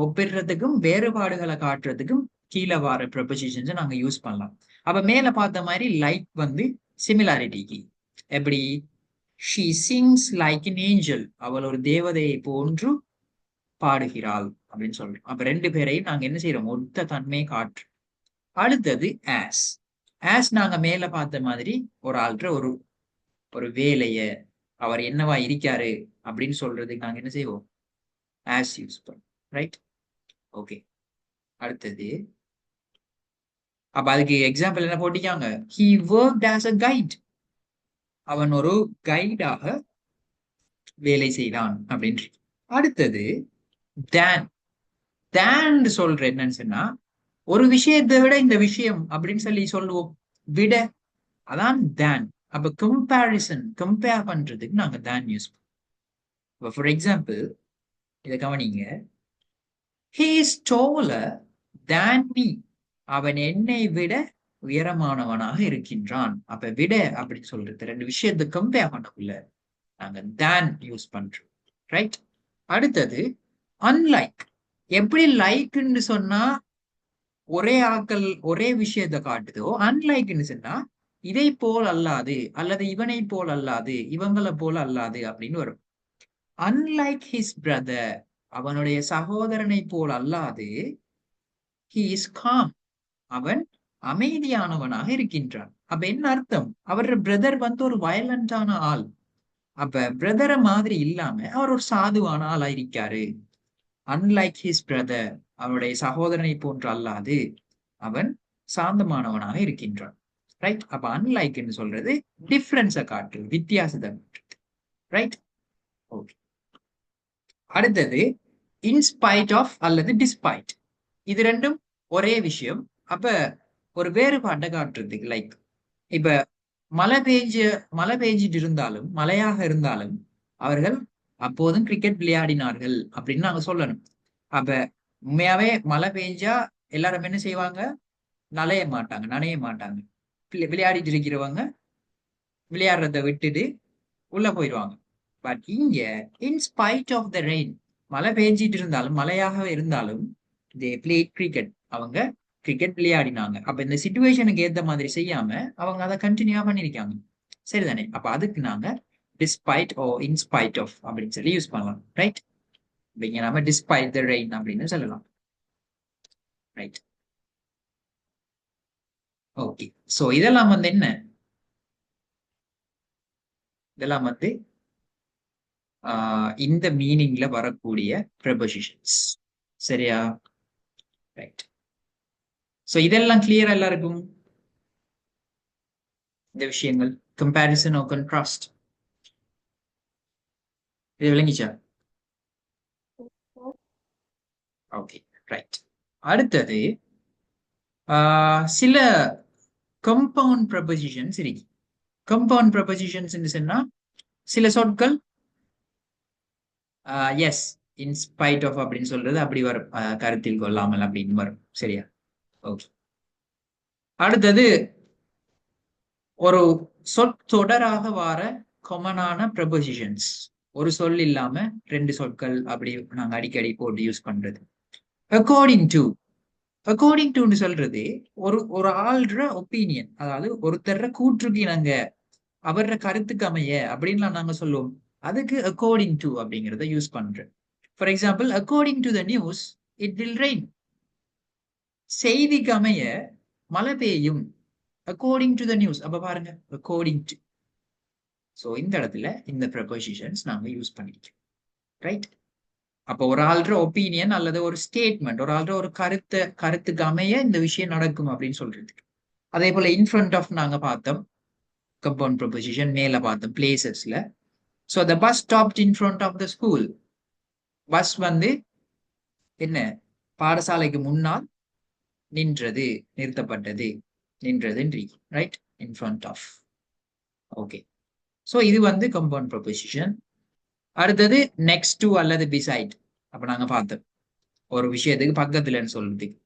ஒப்பிடுறதுக்கும் வேறுபாடுகளை காட்டுறதுக்கும் கீழே வர ப்ரொபோசிஷன்ஸை நாங்க யூஸ் பண்ணலாம். அப்ப மேல பார்த்த மாதிரி லைக் வந்து சிமிலாரிட்டிக்கு, எப்படி she sings like an angel, அவள் ஒரு தேவதையை போன்று பாடுகிறாள் அப்படின்னு சொல்றோம். அப்ப ரெண்டு பேரையும் நாங்க என்ன செய்யறோம், ஒத்த தன்மையை காட்டு. அடுத்தது ஆஸ். ஆஸ் நாங்க மேல பார்த்த மாதிரி ஒரு ஆள்ற ஒரு ஒரு வேலைய, அவர் என்னவா இருக்காரு அப்படின்னு சொல்றதுக்கு நாங்க என்ன செய்வோம், ஆஸ் யூஸ் பண்ணுவோம். ரைட்? ஓகே. அடுத்தது, அப்ப அதுக்கு எக்ஸாம்பிள் என்ன போட்டிக்காங்க, he worked as a guide, அவன் ஒரு கைடாக வேலை செய்தான் அப்படின்னு. அடுத்தது தேன். தேன் சொல்ற என்னன்னு சொன்னா, ஒரு விஷயத்தை விட இந்த விஷயம் அப்படின்னு சொல்லி சொல்லுவோம், விட, அதான் தேன். அப்ப கம்பேரிசன், கம்பேர் பண்றதுக்கு நாங்க தேன் யூஸ் பண்ணுவோம். ஃபார் எக்ஸாம்பிள் இதை கவனிங்க, he is taller than me, அவன் என்னை விட உயரமானவனாக இருக்கின்றான். அப்ப விட அப்படின்னு சொல்றது ரெண்டு விஷயத்தை கம்பேர் பண்ணக்குள்ள நாங்க தேன் யூஸ் பண்றோம். ரைட்? அடுத்தது அன்லைக். எப்படி லைக்ன்னு சொன்னா ஒரே ஆக்கள் ஒரே விஷயத்தை காட்டுதோ, அன்லைக்ன்னு சொன்னா இதை போல் அல்லாது, அல்லது இவனை போல் அல்லாது, இவங்களை போல் அல்லாது அப்படின்னு வரும். அன்லைக் ஹிஸ் பிரதர், அவனுடைய சகோதரனை போல் அல்லாது, he is calm, அவன் அமைதியானவனாக இருக்கின்றான். அப்ப என்ன அர்த்தம், அவரோட பிரதர் வந்து ஒரு வயலண்டான ஆள். அப்ப பிரதரை மாதிரி இல்லாம அவர் ஒரு சாதுவான ஆளா இருக்காரு. அன்லைக் ஹிஸ் பிரதர், அவனுடைய சகோதரனை போன்று அல்லாது அவன் சாந்தமானவனாக இருக்கின்றான். ரைட்? அப்ப அன்லைக் என்று சொல்றது டிஃபரன்ஸை காட்டு, வித்தியாசத்தை காட்டு. ரைட்? ஓகே. அடுத்தது இன்ஸ்பைட் ஆஃப் அல்லது டிஸ்பைட். இது ரெண்டும் ஒரே விஷயம். அப்ப ஒரு வேறுபாட்டை காட்டுறதுக்கு, லைக் இப்ப மழை பெய்ஞ்சிட்டு இருந்தாலும், மழையாக இருந்தாலும் அவர்கள் அப்போதும் கிரிக்கெட் விளையாடினார்கள் அப்படின்னு நாங்க சொல்லணும். அப்ப உண்மையாவே மழை பெய்ஞ்சா எல்லாரும் என்ன செய்வாங்க, நனைய மாட்டாங்க. விளையாடிட்டு இருக்கிறவங்க விளையாடுறத விட்டுட்டு உள்ள போயிடுவாங்க. பட் இங்க இன்ஸ்பைட் ஆஃப் த ரெயின், மழை பெய்ஞ்சிட்டு இருந்தாலும், மழையாக இருந்தாலும் தே பிளேட் கிரிக்கெட், அவங்க கிரிக்கெட் விளையாடினாங்க. அப்ப இந்த சிச்சுவேஷனுக்கு ஏத்த மாதிரி செய்யாம அவங்க அதை கண்டினியூவா பண்ணிருக்காங்க. சரிதானே? அப்ப அதுக்கு நாங்க டிஸ்பைட் ஓ இன்ஸ்பைட் ஆஃப் அப்படின்னு சொல்லி யூஸ் பண்ணலாம். ரைட்? இங்க நாம டிஸ்பைட் த ரெயின் அப்படின்னு சொல்லலாம். ரைட்? ஓகே. சோ இதெல்லாம் வந்து என்ன, இதெல்லாம் வந்து இந்த மீனிங்ல வரக்கூடிய ப்ரெபோசிஷன்ஸ். சரியா? ரைட். சோ இதெல்லாம் கிளியரா எல்லாருக்கும் இந்த விஷயங்கள், கம்பேரிசன் ஆர் கண்ட்ராஸ்ட், இது விளங்கிச்சா? ஓகே. ரைட். அடுத்தது சில கம்பவுண்ட் ப்ரெபோசிஷன்ஸ் இருக்கு. கம்பவுண்ட் ப்ரெபோசிஷன்ஸ் சொன்னா சில சொற்கள் எஸ் இன்ஸ்பைட் ஆஃப் அப்படின்னு சொல்றது அப்படி வரும், கருத்தில் கொள்ளாமல் அப்படின்னு வரும். சரியா? ஓகே. அடுத்தது ஒரு சொற்றொடராக வர காமனான ப்ரெபோசிஷன்ஸ். ஒரு சொல் இல்லாம ரெண்டு சொற்கள் அப்படி நாங்க அடிக்கடி போட்டு யூஸ் பண்றது. அக்கார்டிங் டு, அக்கார்டிங் டுன்னு சொல்றது ஒரு ஒரு ஆள்ற ஒப்பீனியன், அதாவது ஒருத்தர கூற்றுக்கு நாங்க அவர கருத்துக்கு அமைய அப்படின்லாம் நாங்க சொல்லுவோம். அதுக்கு அக்கார்டிங் டு அப்படிங்கிறத யூஸ் பண்றேன். For example, according to the news it will rain. செய்திக்கு அமைய மழை பெய்யும். According to the news. அப்ப பாருங்க, அக்கார்டிங் டு. ஸோ இந்த இடத்துல இந்த ப்ரெபோசிஷன்ஸ் நாங்க யூஸ் பண்ணிக்கிறோம். ரைட்? அப்போ ஒரு ஆள்ற ஒப்பீனியன் அல்லது ஒரு ஸ்டேட்மெண்ட், ஒரு ஆள்ற ஒரு கருத்துக்கு அமைய இந்த விஷயம் நடக்கும் அப்படின்னு சொல்றதுக்கு. அதே போல இன்ஃப்ரண்ட் ஆஃப் நாங்க பார்த்தோம், கம்பவுண்ட் ப்ரெபோசிஷன் மேல பார்த்தோம் பிளேசஸ்ல. So the bus stopped in front of the school. Bus வந்து என்ன, பாடசாலைக்கு முன்னால் நின்றது, நிறுத்தப்பட்டது, நின்றது, right? In front of. Okay, so இது வந்து கம்பவுண்ட் ப்ரெபோசிஷன். அடுத்தது நெக்ஸ்ட் டு அல்லது பிசைட். அப்ப நாங்க பார்த்தோம் ஒரு விஷயத்துக்கு பக்கத்துலன்னு சொல்றதுக்கு,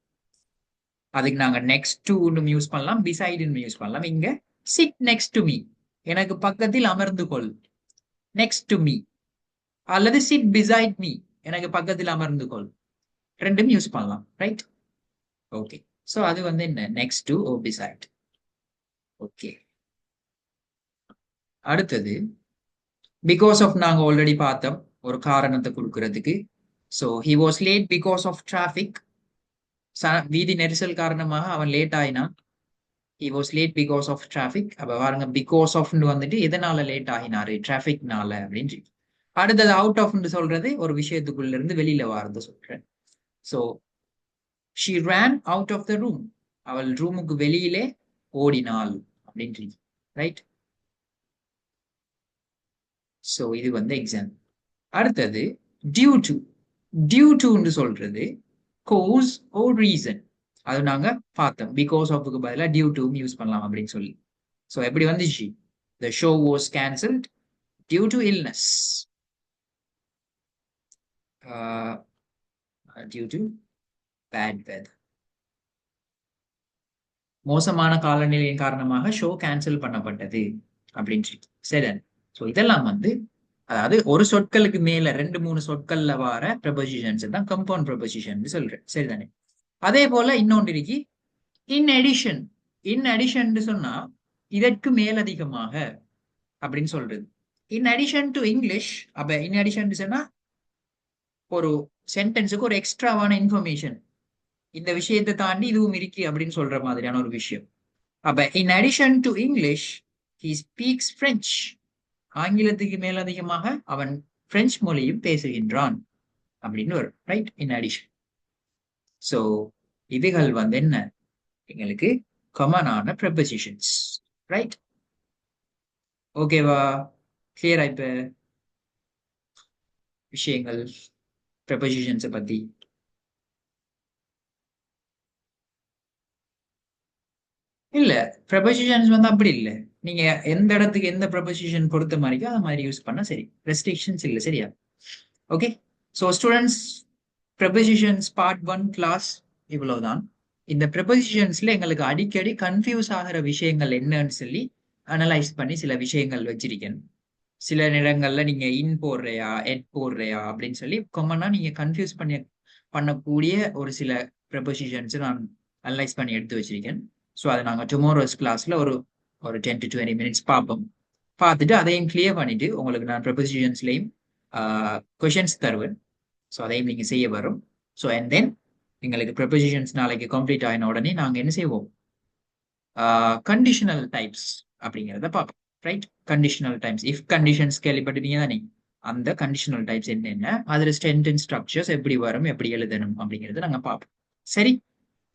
அதுக்கு நாங்க நெக்ஸ்ட் டு யூஸ் பண்ணலாம், பிசைடுன்னு யூஸ் பண்ணலாம். இங்க சிட் நெக்ஸ்ட் டு மீ, எனக்கு பக்கத்தில் அமர்ந்து கொள், நெக்ஸ்ட் டு மீ. அல்லது சிட் பிசைட் மீ, எனக்கு பக்கத்தில் அமர்ந்து கொள், ரெண்டும் யூஸ் பண்ணலாம். ரைட்? ஓகே, ஸோ அது வந்து என்ன, next to or beside. Okay, அடுத்தது பிகாஸ் ஆஃப் நாங்க ஆல்ரெடி பார்த்தோம் ஒரு காரணத்தை கொடுக்கறதுக்கு. So he was late because of traffic. வீதி நெரிசல் காரணமாக அவன் லேட் ஆயினான். he was late because of traffic. அப்ப பாருங்க, பிகாஸ் ஆஃப் வந்துட்டு எதனால லேட் ஆகினாரு, டிராஃபிக்னால அப்படின்னு. அடுத்தது அவுட் ஆஃப் சொல்றது ஒரு விஷயத்துக்குள்ள இருந்து வெளியில வாரத சொல்றேன். So she ran out of the room, அவள் ரூமுக்கு வெளியிலே ஓடினாள் அப்படின்னு. ரைட்? ஸோ இது வந்து எக்ஸாம்பிள். அடுத்தது டியூ டு. டியூ டு சொல்றது கோஸ் ஓ ரீசன். அது நாங்க பார்த்தோம், பிகாஸ் ஆஃப்க்கு பதிலாக டியூ டு யூஸ் பண்ணலாம் அப்படின்னு சொல்லி. ஸோ எப்படி வந்துச்சு, the show was cancelled due to illness, due to bad weather. மோசமான காலநிலையின் காரணமாக ஷோ கேன்சல் பண்ணப்பட்டது அப்படின்னு சொல்லி. சரி, ஸோ இதெல்லாம் வந்து அதாவது ஒரு சொற்களுக்கு மேல 2-3 சொற்கள்ல வர ப்ரெபோசிஷன்ஸ் தான் கம்பவுண்ட் ப்ரெபோசிஷன் சொல்றேன். சரிதானே? அதே போல இன்னொன்று இருக்கு, இன் அடிஷன். இன் அடிஷன் சொன்னா இதற்கு மேலதிகமாக அப்படின்னு சொல்றது. இன் அடிஷன் டு இங்கிலீஷ். அப்ப இன் அடிஷன் சொன்னா ஒரு சென்டென்ஸுக்கு ஒரு எக்ஸ்ட்ராவான இன்ஃபர்மேஷன், இந்த விஷயத்தை தாண்டி இதுவும் இருக்கு அப்படின்னு சொல்ற மாதிரியான ஒரு விஷயம். அப்ப in addition to English he speaks French. ஆங்கிலத்துக்கு மேலதிகமாக அவன் பிரெஞ்சு மொழியும் பேசுகின்றான் அப்படின்னு வரும். ரைட்? In addition. ஸோ இதுகள் வந்து என்ன, எங்களுக்கு காமனான ப்ரெபோசிஷன்ஸ். ரைட்? ஓகேவா? கிளியரா இப்ப விஷயங்கள் ப்ரெபோசிஷன்ஸை பத்தி? இல்ல, ப்ரெபோசிஷன்ஸ் வந்து அப்படி இல்லை. நீங்க எந்த இடத்துக்கு எந்த ப்ரெபோசிஷன் பொறுத்த மாதிரிக்கோ அது மாதிரி யூஸ் பண்ணா சரி, ரெஸ்ட்ரிக்ஷன்ஸ் இல்லை. சரியா? Okay, so students, prepositions part 1 class இவ்வளவுதான். இந்த ப்ரெபோசிஷன்ஸ்ல எங்களுக்கு அடிக்கடி கன்ஃபியூஸ் ஆகிற விஷயங்கள் என்னன்னு சொல்லி அனலைஸ் பண்ணி சில விஷயங்கள் வச்சிருக்கேன். சில நேரங்கள்ல நீங்க இன் போடுறையா எட் போடுறையா அப்படின்னு சொல்லி காமனா நீங்க கன்ஃபியூஸ் பண்ணக்கூடிய ஒரு சில ப்ரெபோசிஷன்ஸ் நான் அனலைஸ் பண்ணி எடுத்து வச்சிருக்கேன். ஸோ அதை நாங்கள் டுமாரோஸ் கிளாஸ்ல ஒரு ஒரு 10 to 20 minutes பார்ப்போம். பார்த்துட்டு அதையும் கிளியர் பண்ணிட்டு உங்களுக்கு நான் ப்ரெபோசிஷன்ஸ்லையும் கொஷின்ஸ் தருவேன். ஸோ அதையும் நீங்க செய்ய வரும். ஸோ அண்ட் தென் எங்களுக்கு ப்ரெபோசிஷன்ஸ் நாளைக்கு கம்ப்ளீட் ஆகின உடனே நாங்கள் என்ன செய்வோம், கண்டிஷனல் டைப்ஸ் அப்படிங்கிறத பார்ப்போம். ரைட்? கண்டிஷனல் டைப்ஸ், இஃப் கண்டிஷன்ஸ் கேள்விப்பட்டிருக்கீங்க தானே, அந்த கண்டிஷனல் டைப்ஸ் என்னென்ன, அதுல சென்டென்ஸ் ஸ்ட்ரக்சர்ஸ் எப்படி வரும், எப்படி எழுதணும் அப்படிங்கிறத நாங்க பார்ப்போம். சரி?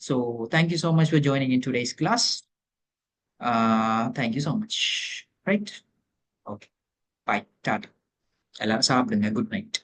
So thank you so much for joining in today's class. Thank you so much. Right? Okay, bye, tata. எல்லாரும் சாப்பிடுங்க. Good night.